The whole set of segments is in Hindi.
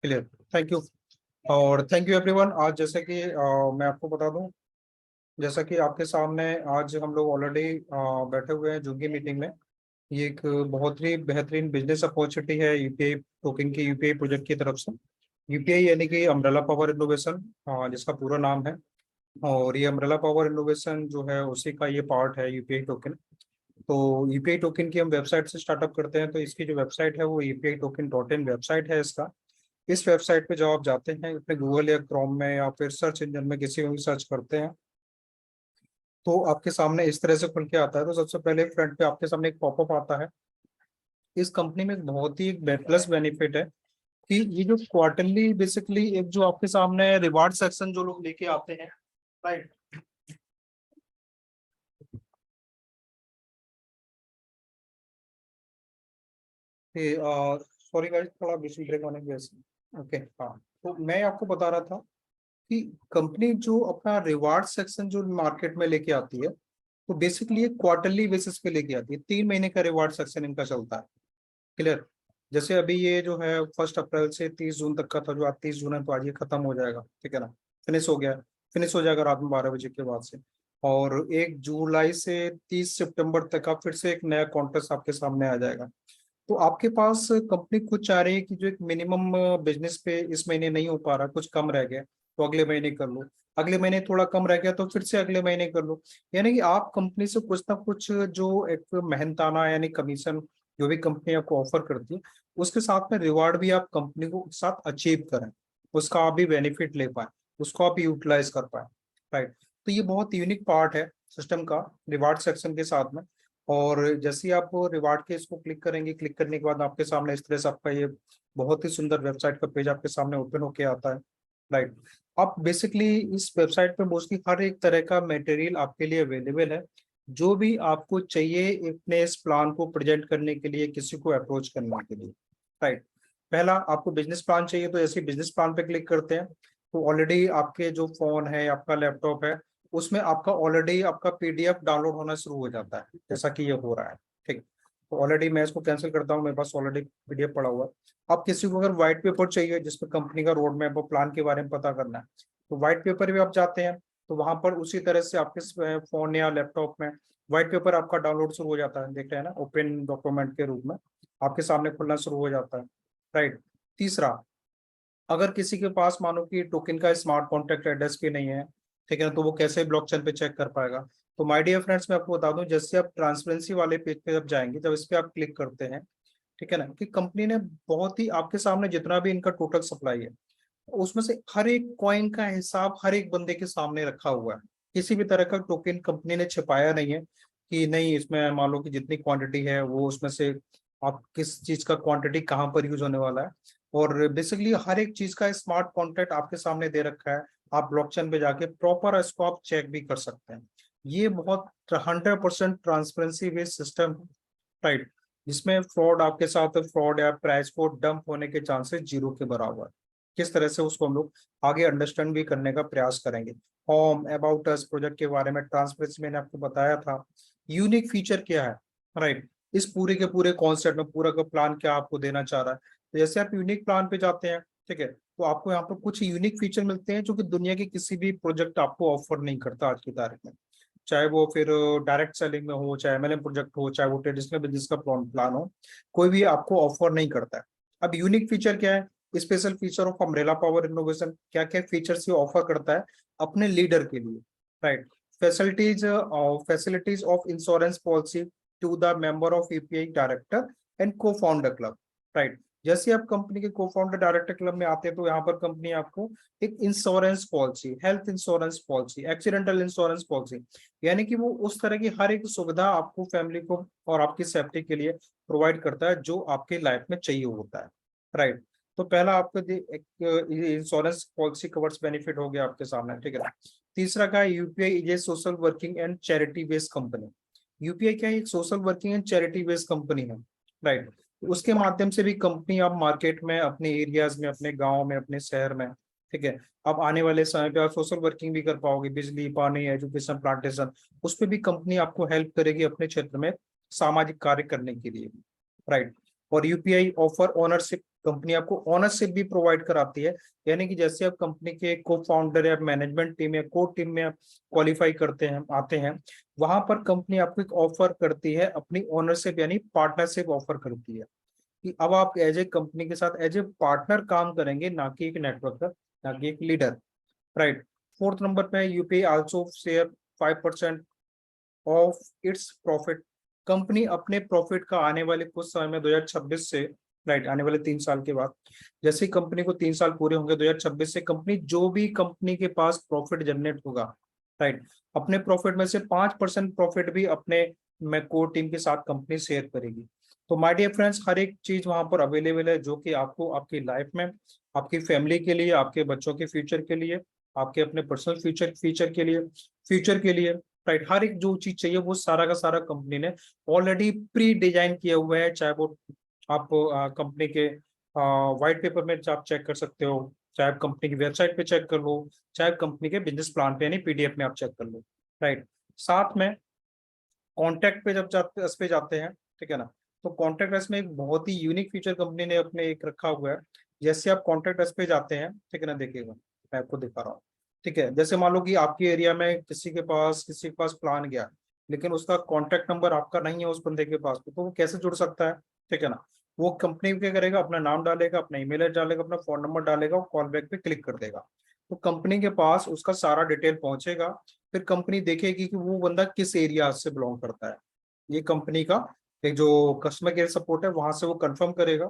क्लियर। Thank you. और थैंक यू एवरीवन। आज जैसे कि मैं आपको बता दूं, जैसा कि आपके सामने आज हम लोग ऑलरेडी बैठे हुए हैं जूम की मीटिंग में। ये एक बहुत ही बेहतरीन बिजनेस अपॉर्चुनिटी है यूपीआई टोकन की, यूपीआई प्रोजेक्ट की तरफ से। यूपीआई यानी कि अम्ब्रेला पावर इनोवेशन, जिसका पूरा नाम है। और ये अम्ब्रेला पावर इनोवेशन जो है उसी का ये पार्ट है यूपीआई टोकन। तो यूपीआई टोकन की हम वेबसाइट से स्टार्टअप करते हैं। तो इसकी जो वेबसाइट है वो UPI token dot in website है इसका। इस वेबसाइट पे जब आप जाते हैं अपने गूगल या क्रोम में या फिर सर्च इंजन में किसी में भी सर्च करते हैं, तो आपके सामने इस तरह से खुल के आता है। तो सबसे पहले फ्रंट पे आपके सामने एक पॉपअप आता है। इस कंपनी में एक बहुत ही प्लस बेनिफिट है कि ये जो क्वार्टरली बेसिकली एक जो आपके सामने रिवार्ड सेक्शन जो लोग लेके आते हैं, राइट। सॉरी गाइस, थोड़ा बीच में ब्रेक होने की वजह से। ओके, हाँ। तो मैं आपको बता रहा था कि कंपनी जो अपना रिवार्ड सेक्शन जो मार्केट में लेके आती है, तो बेसिकली ये क्वार्टरली बेसिस पे लेके आती है। 3 महीने का रिवार्ड सेक्शन इनका चलता है। क्लियर। जैसे अभी ये जो है 1 अप्रैल से 30 जून तक का था, जो आज 30 जून है तो आज ये खत्म हो जाएगा, ठीक है ना। फिनिश हो गया। फिनिश हो जाएगा रात में 12 बजे के बाद से। और 1 जुलाई से 30 सितंबर तक का फिर से एक नया कॉन्टेस्ट आपके सामने आ जाएगा। तो आपके पास कंपनी खुद चाह रही है कि जो एक मिनिमम बिजनेस पे इस महीने नहीं हो पा रहा, कुछ कम रह गया, तो अगले महीने कर लो। अगले महीने थोड़ा कम रह गया तो फिर से अगले महीने कर लो। यानी कि आप कंपनी से कुछ ना कुछ जो एक मेहनताना यानी कमीशन जो भी कंपनी आपको ऑफर करती है, उसके साथ में रिवार्ड भी आप कंपनी को साथ अचीव करें, उसका आप भी बेनिफिट ले पाए, उसको आप यूटिलाइज कर पाए, राइट। तो ये बहुत यूनिक पार्ट है सिस्टम का, रिवार्ड सेक्शन के साथ में। और जैसे ही आप रिवार्ड के इसको क्लिक करेंगे, क्लिक करने के बाद आपके सामने इस तरह से आपका ये बहुत ही सुंदर वेबसाइट का पेज आपके सामने ओपन होके आता है, राइट। आप बेसिकली इस वेबसाइट पे मोस्टली हर एक तरह का मटेरियल आपके लिए अवेलेबल है, जो भी आपको चाहिए अपने इस प्लान को प्रेजेंट करने के लिए, किसी को अप्रोच करने के लिए, राइट। पहला आपको बिजनेस प्लान चाहिए, तो जैसे बिजनेस प्लान पे क्लिक करते हैं तो ऑलरेडी आपके जो फोन है, आपका लैपटॉप है, उसमें आपका ऑलरेडी आपका पीडीएफ डाउनलोड होना शुरू हो जाता है, जैसा कि ये हो रहा है, ठीक। तो ऑलरेडी मैं इसको कैंसिल करता हूँ, मेरे पास ऑलरेडी पीडीएफ पड़ा हुआ है। अब किसी को अगर व्हाइट पेपर चाहिए जिसमें कंपनी का रोड मैप और प्लान के बारे में पता करना है, तो व्हाइट पेपर भी आप जाते हैं, तो वहां पर उसी तरह से आपके फोन या लैपटॉप में व्हाइट पेपर आपका डाउनलोड शुरू हो जाता है, देख रहे हैं ना, ओपन डॉक्यूमेंट के रूप में आपके सामने खुलना शुरू हो जाता है, राइट। तीसरा, अगर किसी के पास मानो कि टोकन का स्मार्ट कॉन्टैक्ट एड्रेस भी नहीं है, ठीक है ना, तो वो कैसे ब्लॉकचेन पे चेक कर पाएगा। तो माय डियर फ्रेंड्स, मैं आपको बता दूं, जैसे आप ट्रांसपेरेंसी वाले पेज पे जब जाएंगे, जब इस पे आप क्लिक करते हैं, ठीक है ना, कि कंपनी ने बहुत ही आपके सामने जितना भी इनका टोटल सप्लाई है, उसमें से हर एक कॉइन का हिसाब हर एक बंदे के सामने रखा हुआ है। किसी भी तरह का टोकन कंपनी ने छिपाया नहीं है कि नहीं, इसमें मान लो कि जितनी क्वांटिटी है वो उसमें से आप किस चीज का क्वांटिटी कहाँ पर यूज होने वाला है। और बेसिकली हर एक चीज का स्मार्ट कॉन्ट्रैक्ट आपके सामने दे रखा है। आप ब्लॉकचेन पे जाके प्रॉपर इसको आप चेक भी कर सकते हैं। ये बहुत 100% ट्रांसपेरेंसी बेस्ड सिस्टम है, राइट, जिसमें फ्रॉड आपके साथ फ्रॉड या प्राइस को डंप होने के चांसेस जीरो के बराबर है। किस तरह से उसको हम लोग आगे अंडरस्टैंड भी करने का प्रयास करेंगे। होम अबाउट अस प्रोजेक्ट के बारे में ट्रांसपेरेंसी मैंने आपको बताया था। यूनिक फीचर क्या है, राइट, इस पूरे के पूरे कॉन्सेप्ट में पूरा का प्लान क्या आपको देना चाह रहा है। तो जैसे आप यूनिक प्लान पे जाते हैं, ठीक है, तो आपको यहाँ पर कुछ यूनिक फीचर मिलते हैं जो कि दुनिया के किसी भी प्रोजेक्ट आपको ऑफर नहीं करता आज की तारीख में। चाहे वो फिर डायरेक्ट सेलिंग में हो, चाहे एमएलएम प्रोजेक्ट हो, चाहे वो ट्रेडिशनल बिजनेस का प्लान हो, कोई भी आपको ऑफर नहीं करता है। अब यूनिक फीचर क्या है, special feature of umbrella power innovation, क्या क्या फीचर्स ये ऑफर करता है अपने लीडर के लिए, right. Facilities facilities of insurance policy to the member of EPI director and co founder club, right. जैसे आप कंपनी के को फाउंडर डायरेक्टर क्लब में आते हैं, तो यहाँ पर कंपनी आपको एक insurance policy, health insurance policy, accidental insurance policy, यानी कि वो उस तरह की हर एक सुविधा आपको फैमिली को और आपकी सेफ्टी के लिए प्रोवाइड करता है जो आपके लाइफ में चाहिए होता है, राइट। तो पहला आपको एक इंश्योरेंस पॉलिसी कवर्स बेनिफिट हो गया आपके सामने, ठीक है ना। तीसरा का UPI is a social working and charity based company. UPI क्या है, एक social working and charity based company है, राइट। उसके माध्यम से भी कंपनी आप मार्केट में, अपने एरियाज में, अपने गांव में, अपने शहर में, ठीक है, आप आने वाले समय पे आप सोशल वर्किंग भी कर पाओगे, बिजली, पानी, एजुकेशन, प्लांटेशन, उस पर भी कंपनी आपको हेल्प करेगी अपने क्षेत्र में सामाजिक कार्य करने के लिए, राइट। और यूपीआई ऑफर ओनरशिप कंपनी आपको ओनरशिप भी प्रोवाइड कराती है, यानी कि जैसे आप कंपनी के को फाउंडर या मैनेजमेंट टीम या कोर टीम में आप क्वालिफाई करते हैं, आते हैं, वहां पर कंपनी आपको एक ऑफर करती है, अपनी ओनरशिप यानी पार्टनरशिप ऑफर करती है कि अब आप एज ए कंपनी के साथ एज ए पार्टनर काम करेंगे, ना कि एक नेटवर्कर, ना कि एक लीडर, राइट। फोर्थ नंबर पे UPI also share 5% of its profit. Company अपने प्रॉफिट का आने वाले कुछ समय में 2026 से, राइट, आने वाले 3 साल के बाद, जैसे ही कंपनी को 3 साल पूरे होंगे 2026 से, कंपनी जो भी कंपनी के पास प्रॉफिट जनरेट होगा, राइट, अपने प्रॉफिट में से 5% प्रॉफिट भी अपने में कोर टीम के साथ कंपनी शेयर करेगी। तो माय डियर फ्रेंड्स, हर एक चीज वहां पर अवेलेबल है जो कि आपको आपकी लाइफ में, आपकी फैमिली के लिए, आपके बच्चों के फ्यूचर के लिए, आपके अपने पर्सनल फ्यूचर के लिए, राइट, हर एक जो चीज चाहिए वो सारा का सारा कंपनी ने ऑलरेडी प्री डिजाइन किया हुआ है। चाहे वो आप कंपनी के व्हाइट पेपर में आप चेक कर सकते हो, चाहे आप कंपनी की वेबसाइट पे चेक कर लो, चाहे कंपनी के बिजनेस प्लान पे यानी पीडीएफ में आप चेक कर लो, राइट। साथ में कॉन्टैक्ट पे जब जाते इस पे जाते हैं, ठीक है ना, तो कॉन्टैक्ट अस में एक बहुत ही यूनिक फीचर कंपनी ने अपने एक रखा हुआ है। जैसे आप कॉन्टैक्ट अस पे जाते हैं, ठीक है ना, देखिएगा मैं आपको दिखा रहा हूँ, ठीक है। जैसे मान लो कि आपके एरिया में किसी के पास प्लान गया, लेकिन उसका कॉन्टैक्ट नंबर आपका नहीं है उस बंदे के पास, तो वो कैसे जुड़ सकता है, ठीक है ना। वो कंपनी क्या करेगा, अपना नाम डालेगा, अपना ईमेल एड्रेस डालेगा, अपना फोन नंबर डालेगा, और कॉल बैक पे क्लिक कर देगा, तो कंपनी के पास उसका सारा डिटेल पहुंचेगा। फिर कंपनी देखेगी कि वो बंदा किस एरिया से बिलोंग करता है, ये कंपनी का एक जो कस्टमर केयर सपोर्ट है वहां से वो कंफर्म करेगा।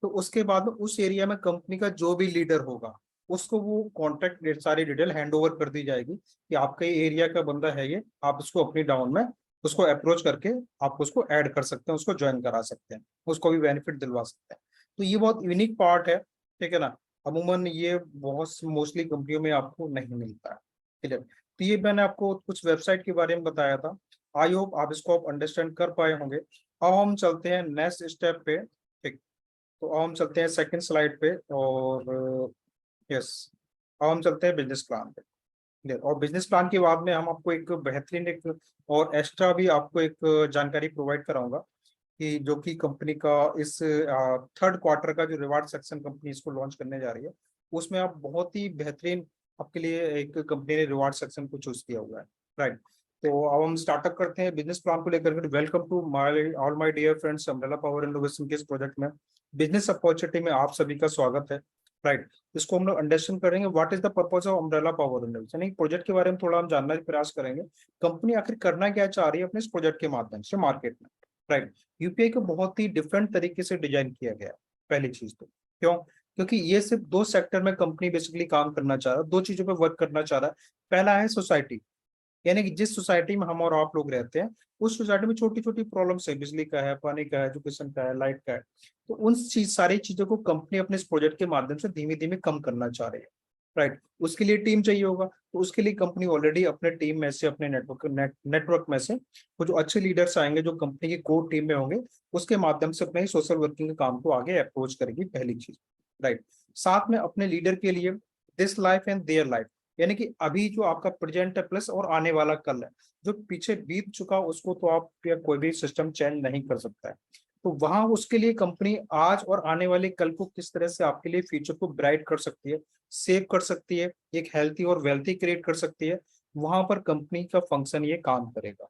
तो उसके बाद में उस एरिया में कंपनी का जो भी लीडर होगा, उसको वो कॉन्टेक्ट सारी डिटेल हैंड ओवर कर दी जाएगी कि आपके एरिया का बंदा है ये, आप उसको अपनी डाउन में उसको अप्रोच करके आप उसको ऐड कर सकते हैं, उसको ज्वाइन करा सकते हैं, उसको भी बेनिफिट दिलवा सकते हैं। तो ये बहुत यूनिक पार्ट है, ठीक है ना। अमूमन ये बहुत मोस्टली कंपनियों में आपको नहीं मिलता है, क्लियर। तो ये मैंने आपको कुछ वेबसाइट के बारे में बताया था, आई होप आप इसको आप अंडरस्टैंड कर पाए होंगे। अब हम चलते हैं नेक्स्ट स्टेप पे, ठीक। तो अब हम चलते हैं सेकंड स्लाइड पे, और यस, अब हम चलते हैं बिजनेस प्लान पे, क्लियर। और बिजनेस प्लान के बाद में हम आपको एक बेहतरीन एक और एक्स्ट्रा भी आपको एक जानकारी प्रोवाइड कराऊंगा कि जो कि कंपनी का इस थर्ड क्वार्टर का जो रिवार्ड सेक्शन कंपनी इसको लॉन्च करने जा रही है, उसमें आप बहुत ही बेहतरीन आपके लिए एक कंपनी ने रिवार्ड सेक्शन को चूज किया हुआ है, राइट। तो अब हम स्टार्टअप करते हैं बिजनेस प्लान को लेकर। Welcome to my all my dear friends, umbrella power innovation के इस प्रोजेक्ट में, बिजनेस अपॉर्चुनिटी में आप सभी का स्वागत है, राइट। इसको हम लोग अंडरस्टैंड करेंगे what is the purpose of umbrella power innovation, यानी प्रोजेक्ट के बारे में थोड़ा हम जानने का प्रयास करेंगे। कंपनी आखिर करना क्या चाह रही है अपने इस प्रोजेक्ट के माध्यम से मार्केट में, राइट। यूपीआई को बहुत ही डिफरेंट तरीके से डिजाइन किया गया है। पहली चीज तो क्यों, क्योंकि ये सिर्फ दो सेक्टर में कंपनी बेसिकली काम करना चाह रहा है, दो चीजों पे वर्क करना चाह रहा है। पहला है सोसाइटी, यानी कि जिस सोसाइटी में हम और आप लोग रहते हैं, उस सोसाइटी में छोटी छोटी प्रॉब्लम्स है, बिजली का है, पानी का है, एजुकेशन का है, लाइट का है, तो उन सारी चीजों को कंपनी अपने इस प्रोजेक्ट के माध्यम से धीमे धीमे कम करना चाह रही है, राइट। उसके लिए टीम चाहिए होगा, तो उसके लिए कंपनी ऑलरेडी अपने टीम में से, अपने नेटवर्क में से वो जो अच्छे लीडर्स आएंगे जो कंपनी की कोर टीम में होंगे, उसके माध्यम से अपने सोशल वर्किंग के काम को आगे अप्रोच करेगी, पहली चीज, राइट। साथ में अपने लीडर के लिए this life and their life, यानी कि अभी जो आपका प्रेजेंट है प्लस और आने वाला कल है, जो पीछे बीत चुका उसको तो आप या कोई भी सिस्टम चेंज नहीं कर सकता है। तो वहां उसके लिए कंपनी आज और आने वाले कल को किस तरह से आपके लिए फ्यूचर को ब्राइट कर सकती है, सेव कर सकती है, एक हेल्थी और वेल्थी क्रिएट कर सकती है, वहां पर कंपनी का फंक्शन ये काम करेगा,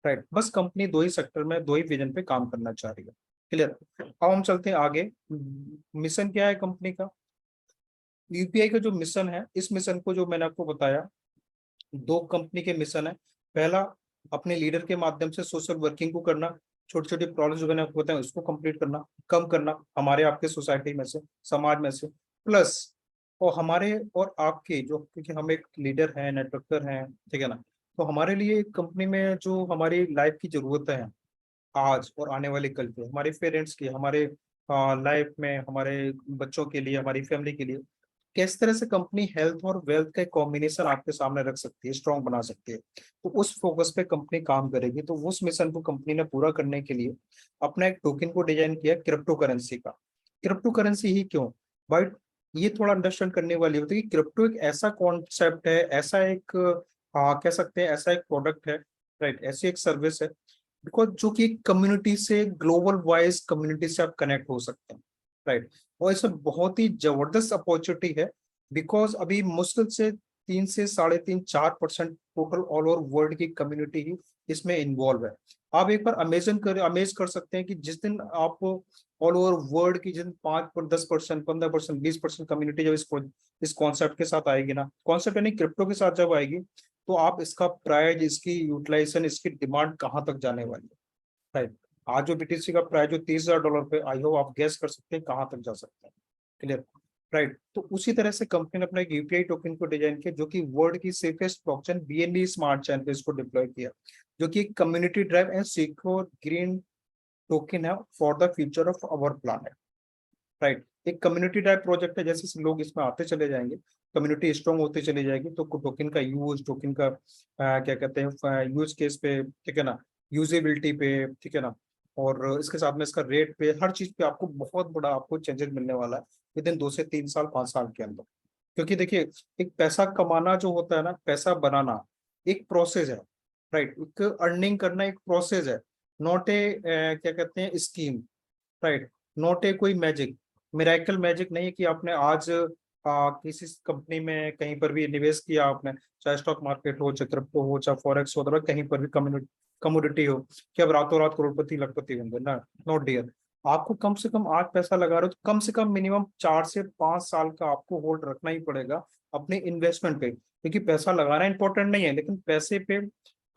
राइट। बस कंपनी दो ही सेक्टर में, दो ही विजन पे काम करना चाह रही है, क्लियर। अब हम चलते हैं आगे। मिशन क्या है कंपनी का, यूपीआई का जो मिशन है, इस मिशन को जो मैंने आपको बताया, दो कंपनी के मिशन है। पहला, अपने लीडर के माध्यम से सोशल वर्किंग को करना, छोटी छोटी प्रॉब्लम्स जो मैंने आपको बताया उसको कंप्लीट करना, कम करना हमारे आपके सोसाइटी में से, समाज में से, प्लस और हमारे और आपके जो, क्योंकि हम एक लीडर हैं, नेटवर्कर हैं, ठीक है ना, तो हमारे लिए कंपनी में जो हमारी लाइफ की जरूरत है आज और आने वाले कल के, हमारे पेरेंट्स की, हमारे लाइफ में, हमारे बच्चों के लिए, हमारी फैमिली के लिए किस तरह से कंपनी हेल्थ और वेल्थ का एक कॉम्बिनेशन आपके सामने रख सकती है, स्ट्रॉन्ग बना सकती है, तो उस फोकस पे कंपनी काम करेगी। तो उस मिशन को कंपनी ने पूरा करने के लिए अपना एक टोकन को डिजाइन किया क्रिप्टो करेंसी का। क्रिप्टो करेंसी ही क्यों, बट ये थोड़ा अंडरस्टैंड करने वाली होती है कि क्रिप्टो एक ऐसा कॉन्सेप्ट है, ऐसा एक कह सकते हैं ऐसा एक प्रोडक्ट है, राइट, ऐसी एक सर्विस है, बिकॉज जो कि कम्युनिटी से, ग्लोबल वाइज कम्युनिटी से आप कनेक्ट हो सकते हैं, राइट। और इसमें बहुत ही जबरदस्त अपॉर्चुनिटी है, बिकॉज अभी मुश्किल से 3 से 3.5 4% टोटल ऑल ओवर वर्ल्ड की कम्युनिटी ही इसमें इन्वॉल्व है। आप एक बार अमेज कर सकते हैं कि जिस दिन आप ऑल ओवर वर्ल्ड की जिन 5 10%, 15%, 20% कम्युनिटी जब इस कॉन्सेप्ट के साथ आएगी ना, कॉन्सेप्ट यानी क्रिप्टो के साथ जब आएगी, तो आप इसका प्राइस, इसकी यूटिलाइजेशन, इसकी डिमांड कहाँ तक जाने वाली है। राइट। आज जो बीटीसी का प्राइस जो $30,000 पे, आई होप आप गेस कर सकते हैं कहाँ तक जा सकता है। क्लियर। राइट। तो उसी तरह से कंपनी ने अपना एक यूपीआई टोकन को डिजाइन किया, जो कि वर्ल्ड की safest blockchain BNB smart chain पे इसको डिप्लॉय किया, जो कि community drive and secure green token है for the future of our planet. Right. एक कम्युनिटी ड्राइव प्रोजेक्ट है, जैसे जैसे लोग इसमें आते चले जाएंगे, कम्युनिटी स्ट्रॉन्ग होती चली जाएगी, तो टोकन का यूज, टोकन का क्या कहते हैं यूज केस पे, ठीक है ना, यूजेबिलिटी पे, ठीक है ना, और इसके साथ में इसका रेट पे, हर चीज पे आपको बहुत बड़ा आपको चेंजेस मिलने वाला है विद इन 2 से 3 साल 5 साल के अंदर। क्योंकि देखिए, एक पैसा कमाना जो होता है ना, पैसा बनाना एक प्रोसेस है। राइट। एक अर्निंग करना एक प्रोसेस है, नॉट ए क्या कहते हैं स्कीम। राइट। नॉट ए कोई मैजिक, मिराकल मैजिक नहीं है कि आपने आज किसी कंपनी में कहीं पर भी निवेश किया आपने, चाहे स्टॉक मार्केट हो, चाहे क्रिप्टो हो, चाहे फॉरेक्स हो, अथवा कहीं पर भी कमोडिटी हो, कि अब रातों रात करोड़पति लखपति होंगे ना। Not dear. आपको कम से कम आज पैसा लगा रहे हो तो कम से कम मिनिमम 4 से 5 साल का आपको होल्ड रखना ही पड़ेगा अपने इन्वेस्टमेंट पे, क्योंकि पैसा लगाना इंपॉर्टेंट नहीं है, लेकिन पैसे पे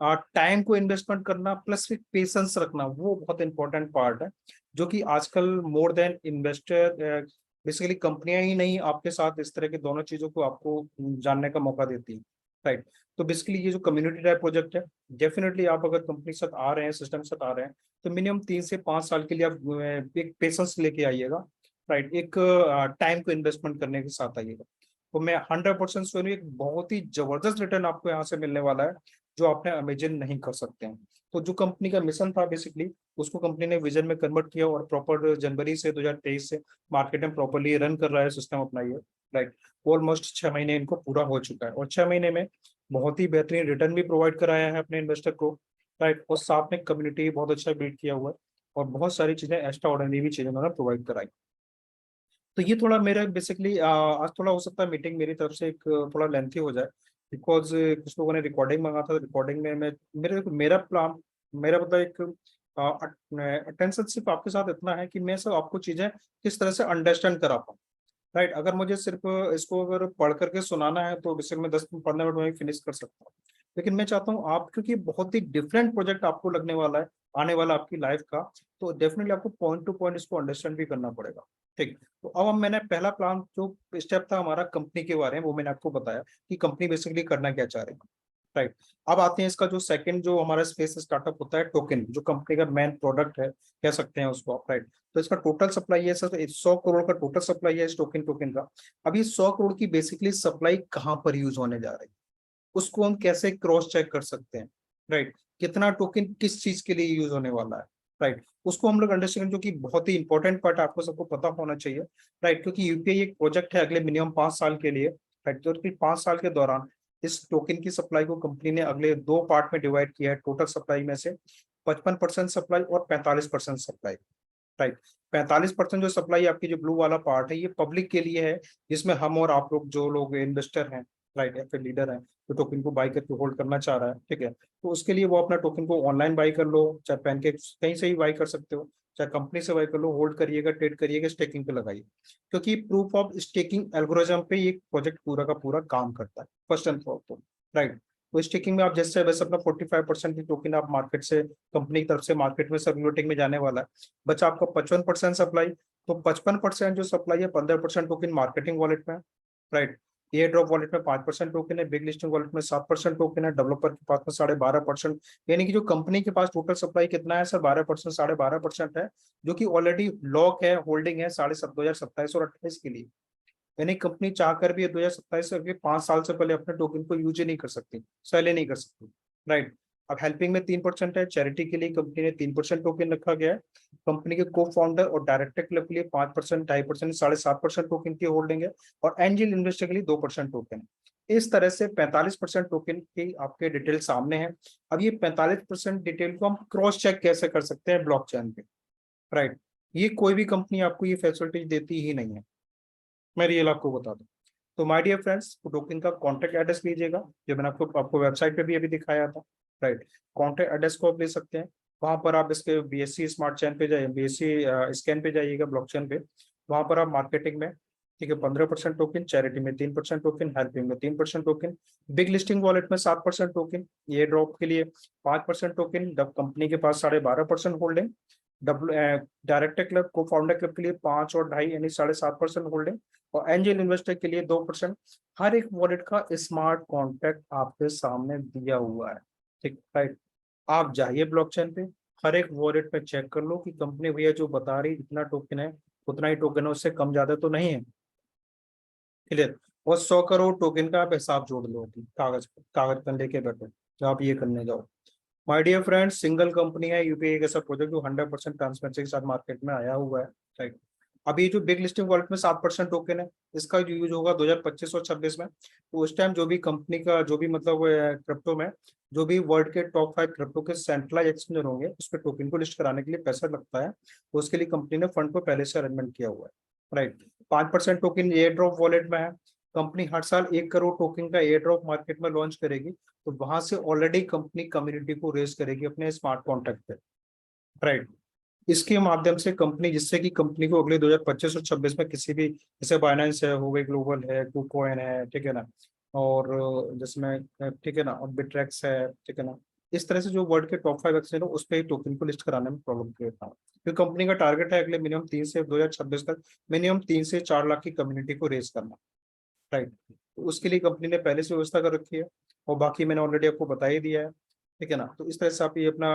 टाइम को इन्वेस्टमेंट करना प्लस फिर पेशेंस रखना, वो बहुत इंपॉर्टेंट पार्ट है, जो कि आजकल मोर देन इन्वेस्टर बेसिकली कंपनियां ही नहीं आपके साथ इस तरह के दोनों चीजों को आपको जानने का मौका देती है। राइट। तो बेसिकली ये जो कम्युनिटी टाइप प्रोजेक्ट है, डेफिनेटली आप अगर कंपनी के साथ आ रहे हैं, सिस्टम के साथ आ रहे हैं, तो मिनिमम 3 से 5 साल के लिए आप एक पेशेंस लेके आइएगा। राइट। एक टाइम को इन्वेस्टमेंट करने के साथ आइएगा, तो मैं 100% श्योर हूँ एक बहुत ही जबरदस्त रिटर्न आपको यहाँ से मिलने वाला है, जो आपने इमेजिन नहीं कर सकते हैं। तो जो कंपनी का मिशन था बेसिकली, उसको कंपनी ने विजन में कन्वर्ट किया, और प्रॉपर जनवरी से 2023 से मार्केट में प्रॉपरली रन कर रहा है सिस्टम अपना ये। राइट। ऑलमोस्ट 6 महीने इनको पूरा हो चुका है, और 6 महीने में बहुत ही बेहतरीन रिटर्न भी प्रोवाइड कराया है अपने इन्वेस्टर को। राइट। और साथ में कम्युनिटी बहुत अच्छा बिल्ड किया हुआ है, और बहुत सारी चीजें एक्स्ट्रा ऑर्डिनरी भी चीजें उन्होंने प्रोवाइड कराई। तो ये थोड़ा मेरा बेसिकली आज थोड़ा हो सकता है मीटिंग मेरी तरफ से एक थोड़ा लेंथी हो जाए, बिकॉज कुछ लोगों ने रिकॉर्डिंग मांगा था, रिकॉर्डिंग में मैं मेरा प्लान, मेरा मतलब एक अटेंशन सिर्फ आपके साथ इतना है कि मैं सब आपको चीजें किस तरह से अंडरस्टैंड करा पाऊँ। राइट। अगर मुझे सिर्फ इसको अगर पढ़ करके सुनाना है तो बेसिक में 10 15 मिनट में फिनिश कर सकता हूँ, लेकिन मैं चाहता हूँ आप, क्योंकि बहुत ही डिफरेंट प्रोजेक्ट आपको लगने वाला है आने वाला आपकी लाइफ का, तो डेफिनेटली आपको पॉइंट टू पॉइंट इसको अंडरस्टैंड भी करना पड़ेगा। ठीक। तो अब हम, मैंने पहला प्लान जो स्टेप था हमारा कंपनी के बारे में, वो मैंने आपको बताया कि कंपनी बेसिकली करना क्या चाह रही है। राइट। अब आते हैं इसका जो सेकंड जो हमारा स्पेस स्टार्टअप होता है, टोकन, जो कंपनी का मेन प्रोडक्ट है कह सकते हैं उसको आप। राइट। तो इसका टोटल सप्लाई है सर 100 करोड़ का टोटल सप्लाई है इस टोकन टोकन का। अब ये 100 करोड़ की बेसिकली सप्लाई कहाँ पर यूज होने जा रही है, उसको हम कैसे क्रॉस चेक कर सकते हैं। राइट। कितना टोकन किस चीज के लिए यूज होने वाला है। राइट। उसको हम लोग अंडरस्टैंड, जो कि बहुत ही इंपॉर्टेंट पार्ट आपको सबको पता होना चाहिए। राइट। क्योंकि यूपीआई एक प्रोजेक्ट है अगले मिनिमम 5 साल के लिए। राइट। तो 5 साल के दौरान इस टोकन की सप्लाई को कंपनी ने अगले 2 पार्ट में डिवाइड किया है, टोटल सप्लाई में से 55% सप्लाई और 45% सप्लाई। राइट। 45% जो सप्लाई आपकी जो ब्लू वाला पार्ट है, ये पब्लिक के लिए है, जिसमें हम और आप लोग जो लोग इन्वेस्टर हैं, राइट, या फिर लीडर हैं, जो टोकन को बाई करके होल्ड करना चाह रहा है, ठीक है, तो उसके लिए वो अपना टोकन को ऑनलाइन बाई कर लो, चाहे पैनकेक कहीं से ही बाई कर सकते हो, चाहे कंपनी से बाई कर लो, होल्ड करिएगा, ट्रेड करिएगा, स्टेकिंग पे लगाइए, क्योंकि प्रूफ ऑफ स्टेकिंग एल्गोरिज्म पे ये प्रोजेक्ट पूरा का पूरा काम करता है फर्स्ट एंड फॉरमोस्ट। राइट। तो स्टेकिंग में आप जैसे वैसे अपना 45% की टोकन आप मार्केट से, कंपनी की तरफ से मार्केट में सर्कुलेटिंग में जाने वाला है, बचा आपका 55% सप्लाई। तो 55% जो सप्लाई है, 15% टोकन मार्केटिंग वॉलेट में। राइट। एयर ड्रॉप वॉलेट में 5% टोकन है, बिग लिस्टिंग वॉलेट में 7% टोकन है, डेवलपर के पास में 12.5%। यानी कि जो कंपनी के पास टोटल सप्लाई कितना है सर, 12%, 12.5% है, जो कि ऑलरेडी लॉक है, होल्डिंग है 2027 और 28 के लिए। यानी कंपनी चाहकर भी 2027 से 5 साल से पहले अपने टोकन को यूज ही नहीं कर सकती, सेल ही नहीं कर सकती। राइट। अब हेल्पिंग में 3% है, चैरिटी के लिए कंपनी ने 3% टोकन रखा गया है, कंपनी के को फाउंडर और डायरेक्टर क्लब के लिए 5%, 2.5%, 7.5% टोकन की होल्डिंग है, और एंजल इन्वेस्टर के लिए 2% टोकन है। इस तरह से 45% टोकन की आपके डिटेल सामने है। अब ये 45% डिटेल को हम क्रॉस चेक कैसे कर सकते हैं ब्लॉकचेन पे। राइट। ये कोई भी कंपनी आपको ये फैसिलिटी देती ही नहीं है, मैं रियल आपको बता दूं। तो माय डियर फ्रेंड्स, टोकन का कॉन्टैक्ट एड्रेस लीजिएगा, जो मैंने आपको आपको वेबसाइट पे भी अभी दिखाया था, राइट। कॉन्टैक्ट एड्रेस को आप ले सकते हैं। वहां पर आप इसके बीएससी स्मार्ट चेन पे जाइए, बीएससी स्कैन पे जाइएगा, ब्लॉकचेन पे। वहां पर आप मार्केटिंग में, ठीक है, 15% टोकन, चैरिटी में 3% टोकन, हेल्पिंग में 3% टोकन, बिग लिस्टिंग वॉलेट में 7% टोकन, ये ड्रॉप के लिए 5% टोकन, जब कंपनी के पास 12.5% होल्डिंग, डब्ल्यू डायरेक्टर क्लब को फाउंडर क्लब के लिए 5 और 2.5 यानी 7.5% होल्डिंग, और एंजल इन्वेस्टर के लिए 2%। हर एक वॉलेट का स्मार्ट कॉन्ट्रैक्ट आपके सामने दिया हुआ है, ठीक, राइट। आप जाइए ब्लॉकचेन पे, हर एक वॉलेट पे चेक कर लो कि कंपनी भैया जो बता रही इतना टोकन है, उतना ही टोकन है, उससे कम ज्यादा तो नहीं है, क्लियर। और 100 करोड़ टोकन का आप हिसाब जोड़ लो, कागज कागज पेन लेके बैठो, तो आप ये करने जाओ। My dear friends, single company है यूपीआई का सब प्रोजेक्ट जो 100% ट्रांसपेरेंसी के साथ मार्केट में आया हुआ है, राइट। अभी जो बिग लिस्टिंग वॉलेट में 7% टोकन है, इसका जो यूज होगा 2025 और 26 में, तो उस टाइम जो भी कंपनी का जो भी मतलब क्रिप्टो में जो भी वर्ल्ड के टॉप 5 क्रिप्टो के सेंट्रलाइज एक्सचेंजर होंगे, उस पर टोकन को लिस्ट कराने के लिए पैसा लगता है, तो उसके लिए कंपनी ने फंड को पहले से अरेंजमेंट किया हुआ है, right. 5% token air drop wallet में है। कंपनी हर साल 1 करोड़ टोकन का एयर ड्रॉप मार्केट में लॉन्च करेगी, तो वहां से ऑलरेडी कंपनी कम्युनिटी को रेज करेगी अपने स्मार्ट कॉन्ट्रैक्ट पे, राइट। इसके माध्यम से कंपनी, जिससे कि कंपनी को अगले 2025 और 26 में किसी भी, जैसे बाइनेंस है, हुवे ग्लोबल है, कुकॉइन है, ठीक है ना, और जिसमें ठीक है ना, और बिट्रेक्स है, ठीक है ना, इस तरह से जो वर्ल्ड के टॉप 5 एक्सचेंज है उस पर ही टोकन को लिस्ट कराने में प्रॉब्लम क्रिएट ना हो। क्योंकि कंपनी का टारगेट है अगले मिनिमम 2026 तक मिनिमम 3 से 4 लाख की कम्युनिटी को रेज करना, राइट। तो उसके लिए कंपनी ने पहले से व्यवस्था कर रखी है, और बाकी मैंने ऑलरेडी आपको बता ही दिया है, ठीक है ना। तो इस तरह से आप ये अपना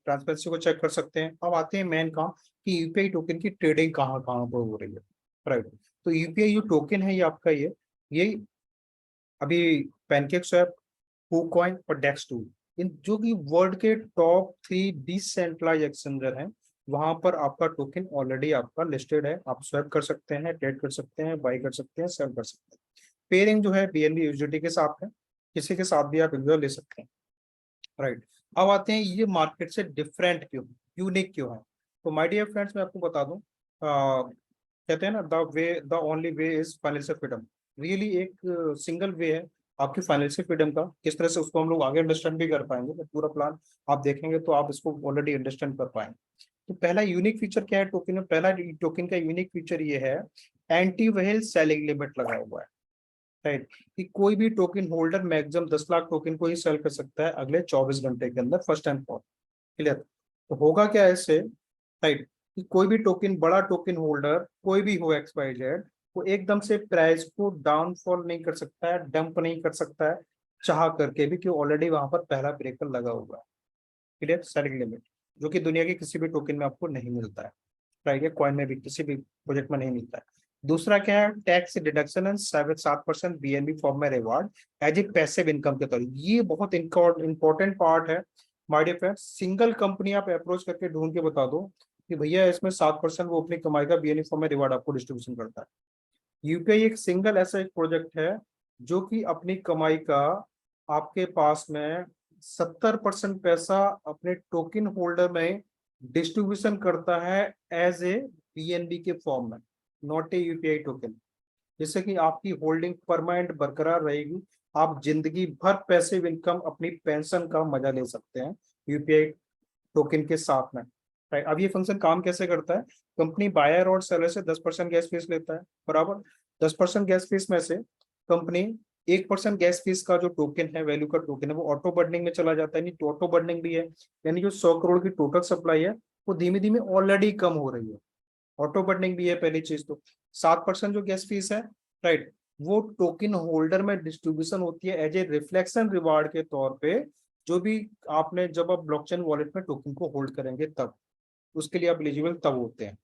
ट्रांसपेरेंसी को चेक कर सकते हैं। अब आते हैं मेन काम कि यूपीआई टोकन की ट्रेडिंग कहाँ कहाँ पर हो रही है, राइट। तो यूपीआई जो टोकन है ये आपका ये अभी पैनकेक स्वैप, कॉइन और डेक्स टू, इन जो कि वर्ल्ड के टॉप 3 डिसेंट्रलाइज एक्सचेंजर हैं, वहां पर आपका टोकन ऑलरेडी आपका लिस्टेड है। आप स्वैप कर सकते हैं, ट्रेड कर सकते हैं, बाई कर सकते हैं, सेल कर सकते हैं। पेयरिंग जो है बीएनबी यूएसडीटी के साथ है, किसी के साथ भी आप इंजॉय ले सकते हैं, राइट। अब आते हैं ये मार्केट से डिफरेंट क्यों, यूनिक क्यों है। तो माय डियर फ्रेंड्स, मैं आपको बता दूं, कहते हैं ना, the only way is financial freedom. Really एक सिंगल वे है आपकी फाइनेंशियल फ्रीडम का। किस तरह से उसको हम लोग आगे अंडरस्टैंड भी कर पाएंगे, तो पूरा प्लान आप देखेंगे तो आप इसको ऑलरेडी अंडरस्टैंड कर पाएंगे। तो पहला यूनिक फीचर क्या है टोकन में, पहला टोकन का यूनिक फीचर ये है, एंटी व्हेल सेलिंग लिमिट लगा हुआ है, राइट। कि कोई भी token holder maximum 10 lakh token को ही सेल कर सकता है अगले 24 घंटे के अंदर, फर्स्ट एंड फॉर क्लियर। तो होगा क्या ऐसे, राइट, कि कोई भी टोकन, बड़ा टोकन होल्डर कोई भी हो एक्स वाई जेड, वो एकदम से प्राइस को डाउनफॉल नहीं कर सकता है, डंप नहीं कर सकता है, चाह करके भी, कि ऑलरेडी वहां पर पहला ब्रेकर लगा हुआ है, क्लियर, सेलिंग लिमिट, जो कि दुनिया के किसी भी टोकन में आपको नहीं मिलता है, राइट। ये कॉइन में भी किसी भी प्रोजेक्ट में नहीं मिलता है। दूसरा क्या है, tax deduction and 7% BNB form में reward as a passive income के तौर, ये बहुत इंपॉर्टेंट पार्ट है my dear friends. Single company आप अप्रोच करके ढूंढ के बता दो कि भैया इसमें 7% वो अपनी कमाई का बीएनबी फॉर्म में रिवार्ड आपको डिस्ट्रीब्यूशन करता है। यूपीआई एक सिंगल ऐसा एक प्रोजेक्ट है जो कि अपनी कमाई का आपके पास में 70% पैसा अपने टोकन होल्डर में डिस्ट्रीब्यूशन करता है एज ए बीएनबी के फॉर्म में, नॉट ए यूपीआई टोकन। जिससे कि आपकी होल्डिंग परमानेंट बरकरार रहेगी, आप जिंदगी भर पैसिव इनकम अपनी पेंशन का मजा ले सकते हैं यूपीआई टोकन के साथ में, राइट। अब ये फंक्शन काम कैसे करता है, कंपनी बायर और सेलर से 10% गैस फीस लेता है, बराबर। 10% गैस फीस में से कंपनी 1% गैस फीस का जो टोकन है, वैल्यू का टोकन है, वो ऑटो बर्निंग में चला जाता है। यानी ऑटो बर्निंग भी है, यानी जो 100 करोड़ की टोटल सप्लाई है वो धीमे धीमे ऑलरेडी कम हो रही है, ऑटो बर्निंग भी है पहली चीज तो। 7% जो गैस फीस है, राइट, वो टोकन होल्डर में डिस्ट्रीब्यूशन होती है एज ए रिफ्लेक्शन रिवार्ड के तौर पे, जो भी आपने, जब आप ब्लॉकचेन वॉलेट में टोकन को होल्ड करेंगे तब, उसके लिए आप एलिजिबल तब होते हैं,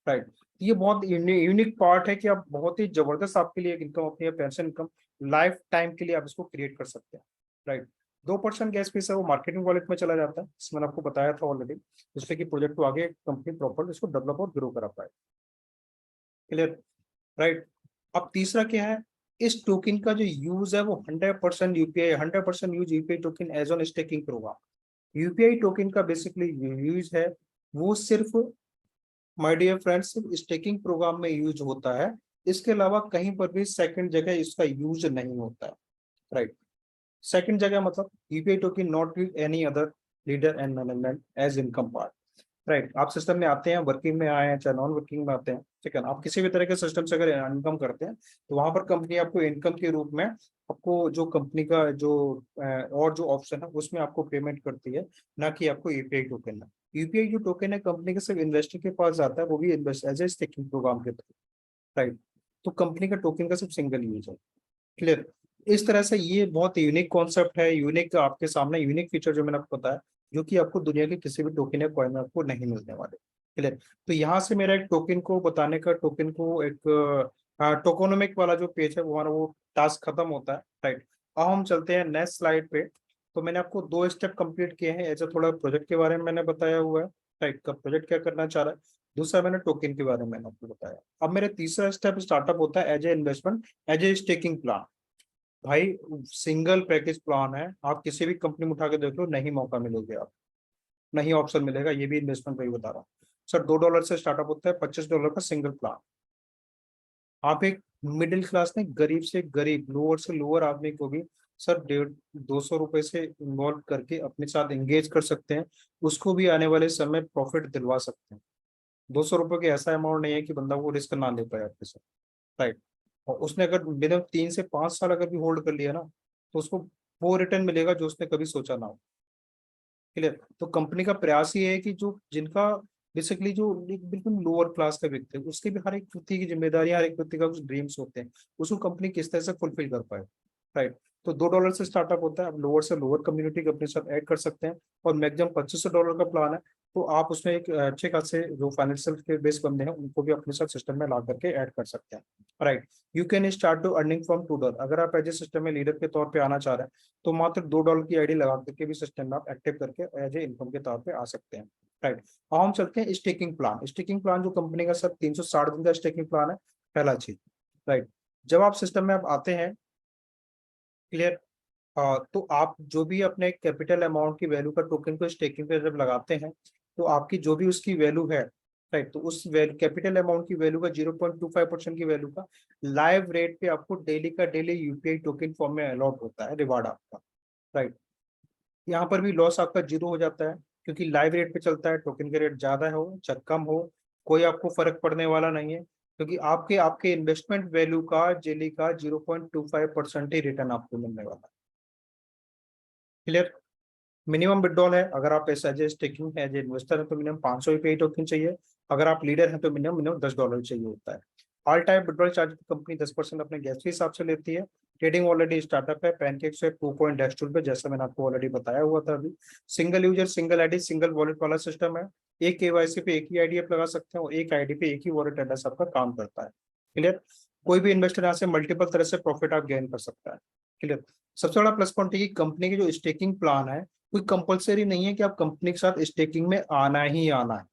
राइट। ये बहुत यूनिक पार्ट है कि आप बहुत ही जबरदस्त आपके लिए इनकम, अपनी पेंशन इनकम लाइफ टाइम के लिए आप इसको क्रिएट कर सकते हैं, राइट। 2% गैस फीस है वो मार्केटिंग वॉलेट में चला जाता है, इसमें मैंने आपको बताया था ऑलरेडी, जिससे कि प्रोजेक्ट को आगे कंपनी प्रॉपर इसको डेवलप और ग्रो करा पाए, क्लियर, राइट। अब तीसरा क्या है, इस टोकन का जो यूज है वो 100% UPI, 100% use UPI token as on staking program. UPI token का बेसिकली यूज है वो सिर्फ माय डियर फ्रेंड्स, सिर्फ स्टेकिंग प्रोग्राम में यूज होता है, इसके अलावा कहीं पर भी सेकंड जगह इसका यूज नहीं होता है, राइट। सेकंड जगह मतलब UPI token not with any other leader and management as income part, right. आप सिस्टम में आते हैं, वर्किंग में आए हैं चाहे नॉन वर्किंग में आते हैं, ठीक है ना, आप किसी भी तरह के सिस्टम से अगर इनकम करते हैं तो वहां पर कंपनी आपको इनकम के रूप में आपको जो कंपनी का जो और जो ऑप्शन है उसमें आपको पेमेंट करती है, ना कि आपको यूपीआई टोकन है। यूपीआई जो टोकन है कंपनी के सिर्फ इन्वेस्टर के पास जाता है, वो भी invest as a staking program के थ्रू, राइट। तो कंपनी का टोकन का सिर्फ सिंगल यूज है, क्लियर। इस तरह से ये बहुत यूनिक कॉन्सेप्ट है, यूनिक आपके सामने यूनिक फीचर जो मैंने आपको बताया, जो कि आपको दुनिया के किसी भी टोकन या कॉइन में आपको नहीं मिलने वाले, क्लियर। तो यहाँ से मेरा एक टोकन को बताने का, टोकन को एक टोकोनोमिक वाला जो पेज है वो हमारा वो टास्क खत्म होता है, राइट। अब हम चलते हैं नेक्स्ट स्लाइड पे। तो मैंने आपको 2 स्टेप कंप्लीट किए हैं, ऐसा थोड़ा प्रोजेक्ट के बारे में मैंने बताया हुआ है, राइट, का प्रोजेक्ट क्या करना चाह रहा है। दूसरा मैंने टोकन के बारे में मैंने आपको बताया। अब मेरा तीसरा स्टेप स्टार्टअप होता है as a investment, as a staking plan. भाई सिंगल पैकेज प्लान है, आप किसी भी कंपनी में उठा के देख लो, नहीं मौका मिलोगे आप, नहीं ऑप्शन मिलेगा, ये भी इन्वेस्टमेंट पे ही बता रहा हूँ सर। $2 से स्टार्टअप होता है, $25 का सिंगल प्लान। आप एक मिडिल क्लास में गरीब से गरीब, लोअर से लोअर आदमी को भी सर 150-200 रुपए से इन्वॉल्व करके अपने साथ एंगेज कर सकते हैं, उसको भी आने वाले समय प्रॉफिट दिलवा सकते हैं। 200 रुपए की ऐसा अमाउंट नहीं है कि बंदा वो रिस्क ना ले पाए आपके साथ, राइट। और उसने अगर मिनिमम 3 से 5 साल अगर भी होल्ड कर लिया ना, तो उसको वो रिटर्न मिलेगा जो उसने कभी सोचा ना हो, क्लियर। तो कंपनी का प्रयास ये है कि जो जिनका बेसिकली जो एक बिल्कुल लोअर क्लास का व्यक्ति है, उसके भी हर एक व्यक्ति की जिम्मेदारी, हर एक व्यक्ति का कुछ ड्रीम्स होते हैं, उसको कंपनी किस तरह से फुलफिल कर पाए, राइट। तो $2 से स्टार्टअप होता है, आप लोअर से लोअर कम्युनिटी को अपने साथ ऐड कर सकते हैं। और मैक्सिमम $2500 का प्लान है, तो आप उसमें एक अच्छे खासे जो फाइनेंशियल के बेस बंदे हैं उनको भी अपने साथ सिस्टम में ला करके ऐड कर सकते हैं, right. You can start to earning from $2। अगर आप एज ए सिस्टम में लीडर के तौर पे आना चाह रहे हैं तो मात्र $2 की आईडी लगा करके भी सिस्टम में आप एक्टिव करके एज ए इनकम के तौर पे आ सकते हैं, राइट। अब हम चलते हैं स्टेकिंग प्लान। स्टेकिंग प्लान जो कंपनी का सर 360 दिन का स्टेकिंग प्लान है, पहला चीज, राइट। जब आप सिस्टम में आप आते हैं, क्लियर, तो आप जो भी अपने कैपिटल अमाउंट की वैल्यू का टोकन को स्टेकिंग पे जब लगाते हैं, तो आपकी जो भी उसकी वैल्यू है, राइट, तो उस कैपिटल अमाउंट की वैल्यू का 0.25% की वैल्यू का लाइव रेट पे आपको डेली का डेली यूपीआई टोकन फॉर्म में अलॉट होता है रिवार्ड आपका, राइट। यहाँ पर भी लॉस आपका जीरो हो जाता है, क्योंकि लाइव रेट पे चलता है, टोकन के रेट ज्यादा हो चाहे कम हो, कोई आपको फर्क पड़ने वाला नहीं है, क्योंकि आपके आपके इन्वेस्टमेंट वैल्यू का डेली का 0.25% ही रिटर्न आपको मिलने वाला है, क्लियर। मिनिमम विड्रॉल है, अगर आप as a staking as a investor है तो मिनिमम 500 रुपये टोकन चाहिए। अगर आप लीडर हैं तो मिनिमम मिनिमम $10 चाहिए होता है। All time withdrawal charge company 10% अपने गैस के हिसाब से लेती है। ट्रेडिंग ऑलरेडी स्टार्टअप है पैनकेक से 2 पे, जैसा मैंने आपको ऑलरेडी बताया हुआ था अभी। Single user single ID single wallet वाला सिस्टम है। एक केवाईसी पे एक ही आईडी आप लगा सकते हैं और एक आईडी पे एक ही वॉलेट एड्रेस आपका काम करता है, क्लियर। कोई भी इन्वेस्टर यहाँ से मल्टीपल तरह से प्रॉफिट आप गेन कर सकता है, क्लियर। सबसे बड़ा प्लस पॉइंट है कि कंपनी की जो स्टेकिंग प्लान है, कोई कंपलसरी नहीं है कि आप कंपनी के साथ स्टेकिंग में आना ही आना है,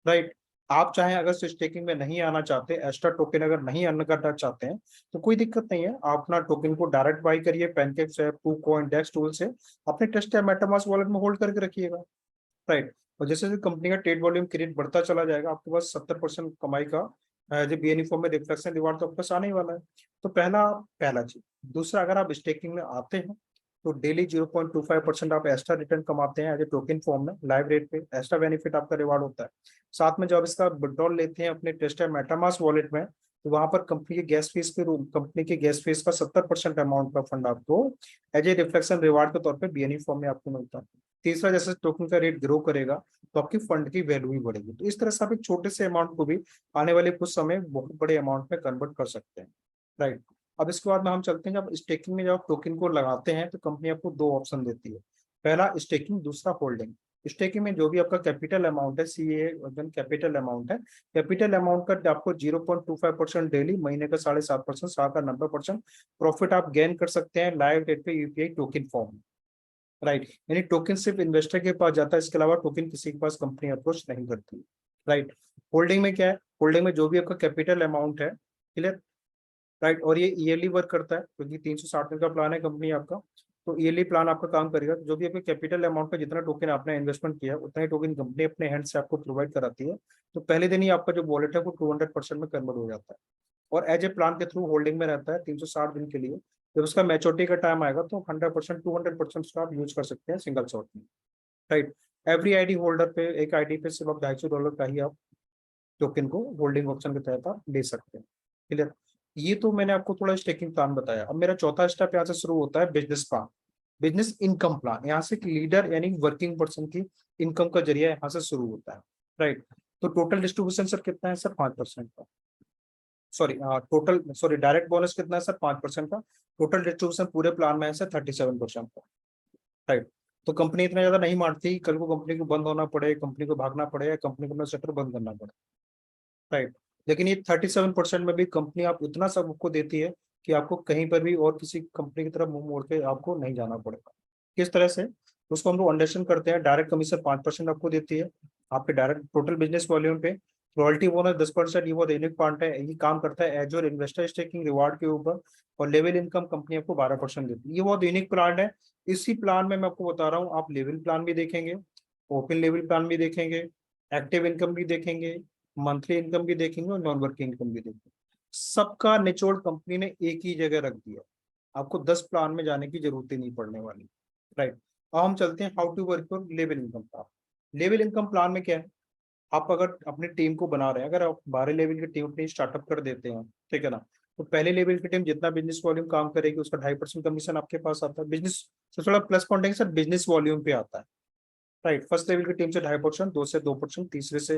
राइट। आप चाहे अगर स्टेकिंग में नहीं आना चाहते, एक्स्ट्रा टोकन अगर नहीं अर्न करना चाहते हैं, तो कोई दिक्कत नहीं है, आप अपना टोकन को डायरेक्ट बाई करिए पैनकेक से, KuCoin, डेक्स टूल से, अपने ट्रस्ट या मेटामास्क वॉलेट में होल्ड करके रखिएगा, राइट। और जैसे जैसे कंपनी का ट्रेड वॉल्यूम क्रिएट बढ़ता चला जाएगा, आपके पास 70% कमाई का जो बीएनई फॉर्म में रिफ्लेक्शन रिवार्ड तो आपके पास आने ही वाला है। तो पहला पहला चीज। दूसरा, अगर आप स्टेकिंग में आते हैं तो डेली 0.25% आप एक्स्ट्रा रिटर्न कमाते हैं एज ए टोकन फॉर्म में, लाइव रेट पे एक्स्ट्रा बेनिफिट आपका रिवार्ड होता है। साथ में जब इसका विड्रॉल लेते हैं अपने ट्रस्ट या मेटामास्क वॉलेट में, तो वहां पर कंपनी के गैस फीस के रूप कंपनी के गैस फीस का 70% अमाउंट का फंड आपको एज ए रिफ्लेक्शन रिवार्ड के तौर पर बीएनई फॉर्म में आपको मिलता है। तीसरा, जैसे टोकन का रेट ग्रो करेगा तो आपकी फंड की वैल्यू भी बढ़ेगी। तो इस तरह से आप एक छोटे से अमाउंट को भी आने वाले कुछ समय बहुत बड़े अमाउंट में कन्वर्ट कर सकते हैं, राइट। अब इसके बाद में हम चलते हैं, जब स्टेकिंग में जब टोकन को लगाते हैं तो कंपनी आपको 2 ऑप्शन देती है। पहला स्टेकिंग, दूसरा होल्डिंग। स्टेकिंग में जो भी आपका कैपिटल अमाउंट है, सीए कैपिटल अमाउंट है, कैपिटल अमाउंट का आपको 0.25% डेली, महीने का 7.5%, साल का 90% प्रॉफिट आप गेन कर सकते हैं लाइव रेट पे यूपीआई टोकन फॉर्म में, राइट। यानी टोकन सिर्फ इन्वेस्टर के पास जाता है, इसके अलावा टोकन किसी के पास कंपनी अप्रोच नहीं करती, राइट। होल्डिंग में क्या है, होल्डिंग में जो भी आपका कैपिटल अमाउंट है, क्लियर, राइट। और ये ईयरली वर्क करता है, क्योंकि 360 दिन का प्लान है कंपनी आपका। तो ईयरली प्लान आपका काम करेगा, जो भी आपके कैपिटल अमाउंट पे जितना टोकन आपने इन्वेस्टमेंट किया उतना ही टोकन कंपनी अपने हैंड से आपको प्रोवाइड कराती है। तो पहले दिन ही आपका जो वॉलेट है वो 200% में कन्वर्ट हो जाता है, और एज ए प्लान के थ्रू होल्डिंग में रहता है 360 दिन के लिए। जब उसका मैच्योरिटी का टाइम आएगा तो 100% 200% उसका आप यूज कर सकते हैं सिंगल शॉट में, राइट। एवरी आईडी होल्डर पे, एक आईडी पे सिर्फ $250 का ही आप टोकन को होल्डिंग ऑप्शन के तहत आप ले सकते हैं। क्लियर। ये तो मैंने आपको थोड़ा स्टेकिंग प्लान बताया। अब मेरा चौथा स्टेप यहाँ से शुरू होता है business plan, business income plan. यहाँ से लीडर यानी वर्किंग पर्सन की इनकम का जरिया यहाँ से शुरू होता है, राइट। तो टोटल डिस्ट्रीब्यूशन सर कितना है सर? 5% का। सॉरी डायरेक्ट बोनस कितना है सर? 5% का। टोटल डिस्ट्रीब्यूशन पूरे प्लान में है सर 37% का, राइट। तो कंपनी इतना ज्यादा नहीं मारती, कल को कंपनी को बंद होना पड़े, कंपनी को भागना पड़े, या कंपनी को अपना शटर बंद करना पड़े, राइट। लेकिन ये 37% में भी कंपनी आप इतना सब आपको देती है कि आपको कहीं पर भी और किसी कंपनी की तरफ मुंह मोड़ के आपको नहीं जाना पड़ेगा। किस तरह से? उसको हम लोग अंडरस्टैंड करते हैं। डायरेक्ट कमीशन 5% आपको देती है आपके डायरेक्ट टोटल बिजनेस वॉल्यूम पे। रॉयल्टी बोनस 10%, ये बहुत यूनिक पार्ट है, ये काम करता है एज और इन्वेस्टर स्टेकिंग रिवार्ड के ऊपर। और लेवल इनकम कंपनी आपको 12% देती है। ये बहुत यूनिक प्लान है। इसी प्लान में मैं आपको बता रहा हूँ, आप लेवल प्लान भी देखेंगे, ओपन लेवल प्लान भी देखेंगे, एक्टिव इनकम भी देखेंगे, मंथली इनकम भी देखेंगे, और नॉन वर्किंग इनकम भी देखेंगे। सबका निचोड़ कंपनी ने एक ही जगह रख दिया, आपको 10 प्लान में जाने की जरूरत ही नहीं पड़ने वाली, राइट। अब हम चलते हैं how to work for level income plan. Level income plan में क्या है? आप अगर अपनी टीम को बना रहे हैं, अगर आप 12 लेवल की टीम अपनी स्टार्टअप कर देते हैं, ठीक है ना, तो पहले लेवल की टीम जितना बिजनेस वॉल्यूम काम करेगी उसका 2.5% कमीशन आपके पास आता है। बिजनेस से थोड़ा प्लस पॉइंट है कि सर बिजनेस वॉल्यूम पे आता है, राइट। फर्स्ट लेवल की टीम से 2.5%, 2 से 2%, तीसरे से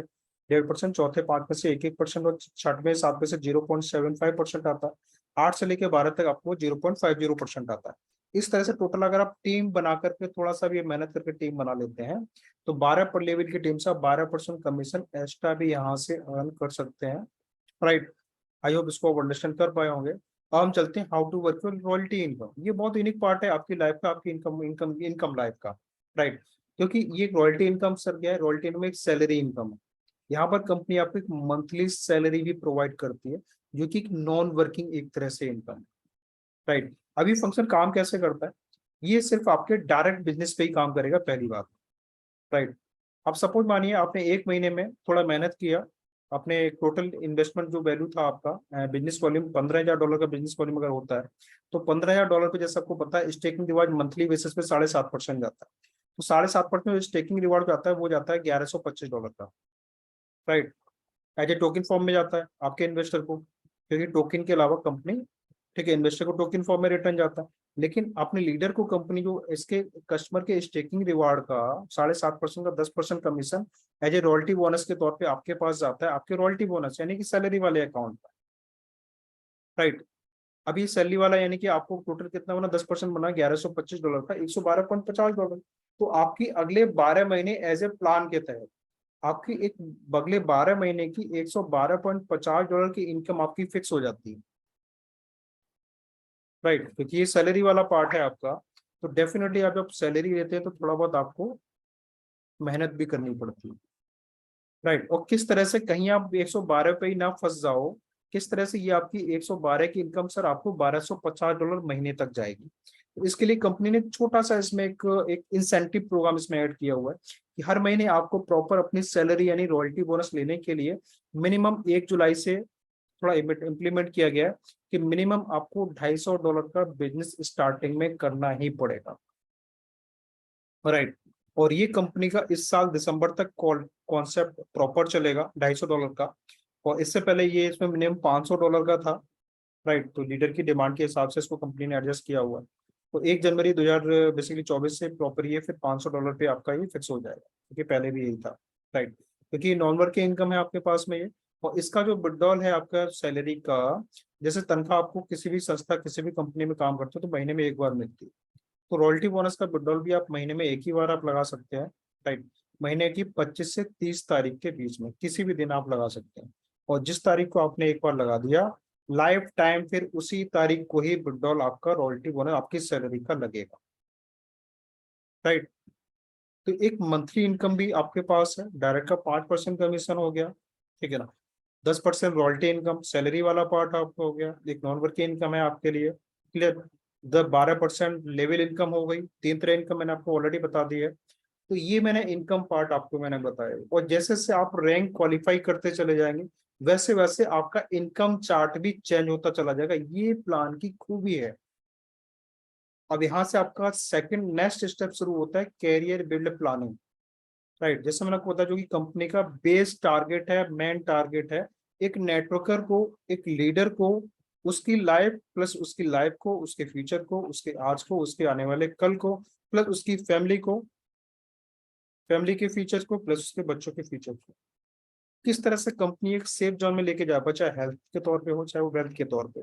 1.5%, चौथे 5 में से 1% और छठवें 7 में से 0.75% आता है। 8 से लेकर 12 तक आपको 0.50% आता है। इस तरह से टोटल अगर आप टीम बना करके थोड़ा सा भी मेहनत करके टीम बना लेते हैं, तो 12 पर लेवल की टीम से आप 12% कमीशन एक्स्ट्रा भी यहाँ से अर्न कर सकते हैं, राइट। आई होप इसको आप अंडरस्टैंड कर पाए होंगे। अब हम चलते हैं how to work for royalty income. ये बहुत यूनिक पार्ट है आपकी लाइफ का, आपकी इनकम इनकम इनकम लाइफ का, राइट। क्योंकि ये रॉयल्टी इनकम सर क्या है? रॉयल्टी इनकम एक सैलरी इनकम है। यहाँ पर कंपनी आपको एक मंथली सैलरी भी प्रोवाइड करती है, जो कि नॉन वर्किंग एक तरह से इनकम है, राइट। अभी फंक्शन काम कैसे करता है? ये सिर्फ आपके डायरेक्ट बिजनेस पे ही काम करेगा, पहली बात, राइट। अब सपोज मानिए आपने एक महीने में थोड़ा मेहनत किया, अपने टोटल इन्वेस्टमेंट जो वैल्यू था आपका, बिजनेस वॉल्यूम $15,000 का बिजनेस वॉल्यूम अगर होता है, तो $15,000 पे जैसे आपको पता है स्टेकिंग रिवार्ड मंथली बेसिस पे 7.5% जाता है। तो 7.5% स्टेकिंग रिवार्ड जो आता है वो जाता है $1125 का, right. As a token form में जाता है आपके इन्वेस्टर को, क्योंकि टोकन के अलावा कंपनी, ठीक है, इन्वेस्टर को टोकन फॉर्म में रिटर्न जाता है। लेकिन अपने लीडर को कंपनी जो इसके कस्टमर के स्टेकिंग रिवार्ड का 7.5% का 10% commission as a royalty bonus के तौर पे आपके पास जाता है, आपके रॉयल्टी बोनस यानी कि सैलरी वाले अकाउंट पर, राइट। अभी सैलरी वाला यानी कि आपको टोटल कितना बना? 10% बना $1125 का, $112.50। तो आपकी अगले 12 महीने एज ए प्लान के तहत आपकी एक अगले 12 महीने की $112.50 की इनकम आपकी फिक्स हो जाती है, राइट। क्योंकि ये सैलरी वाला पार्ट है आपका। तो डेफिनेटली आप जब सैलरी लेते हैं तो थोड़ा बहुत आपको मेहनत भी करनी पड़ती है, राइट। और किस तरह से कहीं आप 112 पे ही ना फंस जाओ, किस तरह से ये आपकी 112 की इनकम सर आपको $1250 महीने तक जाएगी। तो इसके लिए कंपनी ने छोटा सा इसमें एक एक इंसेंटिव प्रोग्राम इसमें ऐड किया हुआ है कि हर महीने आपको प्रॉपर अपनी सैलरी यानी रॉयल्टी बोनस लेने के लिए मिनिमम 1 जुलाई से थोड़ा इम्प्लीमेंट किया गया है कि मिनिमम आपको $250 का बिजनेस स्टार्टिंग में करना ही पड़ेगा, राइट। और ये कंपनी का इस साल दिसंबर तक कॉन्सेप्ट प्रॉपर चलेगा $250 का। और इससे पहले ये इसमें मिनिमम $500 का था, राइट। तो लीडर की डिमांड के हिसाब से इसको कंपनी ने एडजस्ट किया हुआ है। तो 1 जनवरी 2000 बेसिकली 24 से प्रॉपर ये फिर $500 पे आपका ये फिक्स हो जाएगा, क्योंकि पहले भी यही था, राइट। क्योंकि नॉन वर्क की इनकम है आपके पास में ये। और इसका जो विड्रॉल है आपका सैलरी का, जैसे तनख्वाह आपको किसी भी संस्था किसी भी कंपनी में काम करते हो तो महीने में एक बार मिलती है, तो रॉयल्टी बोनस का विड्रॉल भी आप महीने में एक ही बार आप लगा सकते हैं, राइट। महीने की 25 से 30 तारीख के बीच में किसी भी दिन आप लगा सकते हैं। और जिस तारीख को आपने एक बार लगा दिया, लाइफ टाइम फिर उसी तारीख को ही विड्रॉल आपका रॉयल्टी बोनस आपकी सैलरी का लगेगा, राइट। तो एक मंथली इनकम भी आपके पास है, डायरेक्ट का 5% कमीशन हो गया, ठीक है ना। 10% रॉयल्टी इनकम सैलरी वाला पार्ट आपका हो गया, एक नॉन वर्किंग इनकम है आपके लिए, क्लियर। 12% लेवल इनकम हो गई। 3 तरह इनकम मैंने आपको ऑलरेडी बता दी है। तो ये मैंने इनकम पार्ट आपको मैंने बताया, और जैसे जैसे आप रैंक क्वालिफाई करते चले जाएंगे वैसे वैसे आपका इनकम चार्ट भी चेंज होता चला जाएगा। ये प्लान की खूबी है। अब यहाँ से आपका सेकंड नेक्स्ट स्टेप शुरू होता है, कैरियर बिल्ड प्लानिंग। राइट, जैसे मैंने आपको बताया जो कि कंपनी का बेस टारगेट है, मेन टारगेट है, एक नेटवर्कर को, एक लीडर को, उसकी लाइफ प्लस उसकी लाइफ को, उसके फ्यूचर को, उसके आज को, उसके आने वाले कल को, प्लस उसकी फैमिली को, फैमिली के फीचर्स को, प्लस उसके बच्चों के फीचर्स को, किस तरह से कंपनी एक सेफ जोन में लेके जा, चाहे हेल्थ के तौर पे हो, चाहे वो वेल्थ के तौर पे।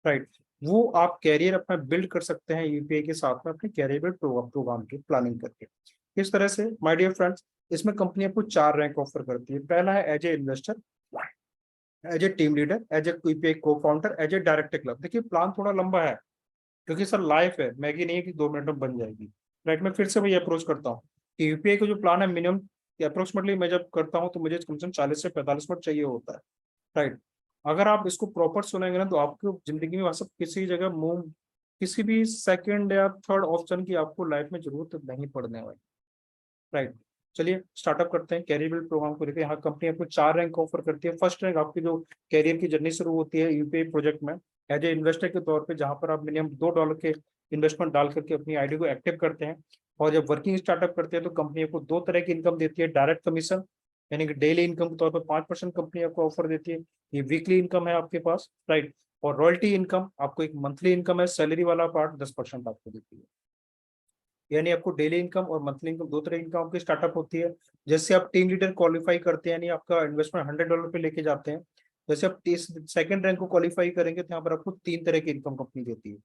राइट, वो आप कैरियर अपना बिल्ड कर सकते हैं यूपीआई के साथ में, अपने कैरियर बिल्ड प्रोग्राम की प्लानिंग करके। किस तरह से माय डियर फ्रेंड्स, इसमें कंपनी आपको 4 रैंक ऑफर करती है। पहला है as a investor, as a team leader, as a UPI co founder, as a director club. देखिए प्लान थोड़ा लंबा है, क्योंकि सर लाइफ है, मैगी नहीं है कि 2 मिनट में बन जाएगी। राइट, मैं फिर से वही अप्रोच करता हूँ कि यूपीआई का जो प्लान है मिनिमम अप्रोक्सीमेटली मैं जब करता हूँ तो मुझे कम से कम 40 से 45 मिनट चाहिए होता है। राइट, अगर आप इसको प्रॉपर सुनेंगे ना तो आपको जिंदगी में वहां से किसी जगह मूव, किसी भी सेकंड या थर्ड ऑप्शन की आपको लाइफ में जरूरत नहीं पड़ने वाली। राइट, चलिए स्टार्टअप करते हैं कैरियर बिल्ड प्रोग्राम को लेकर। यहाँ कंपनी आपको 4 रैंक ऑफर करती है। फर्स्ट रैंक आपकी जो कैरियर की जर्नी शुरू होती है यूपीआई प्रोजेक्ट में एज ए इन्वेस्टर के तौर पे, जहां पर आप मिनिमम $2 के इन्वेस्टमेंट डाल करके अपनी आईडी को एक्टिव करते हैं। और जब वर्किंग स्टार्टअप करते हैं तो कंपनी आपको 2 तरह की इनकम देती है, डायरेक्ट कमीशन यानी कि डेली इनकम के तौर पर 5% कंपनी आपको ऑफर देती है, ये वीकली इनकम है आपके पास। राइट, और रॉयल्टी इनकम आपको एक मंथली इनकम है, सैलरी वाला पार्ट 10% आपको देती है। यानी आपको डेली इनकम और मंथली इनकम 2 तरह इनकम आपकी स्टार्टअप होती है। जैसे आप टीम लीडर क्वालिफाई करते हैं, यानी आपका इन्वेस्टमेंट $100 पे लेके जाते हैं, जैसे आप सेकंड रैंक को क्वालिफाई करेंगे तो यहाँ पर आपको 3 तरह की इनकम कंपनी देती है।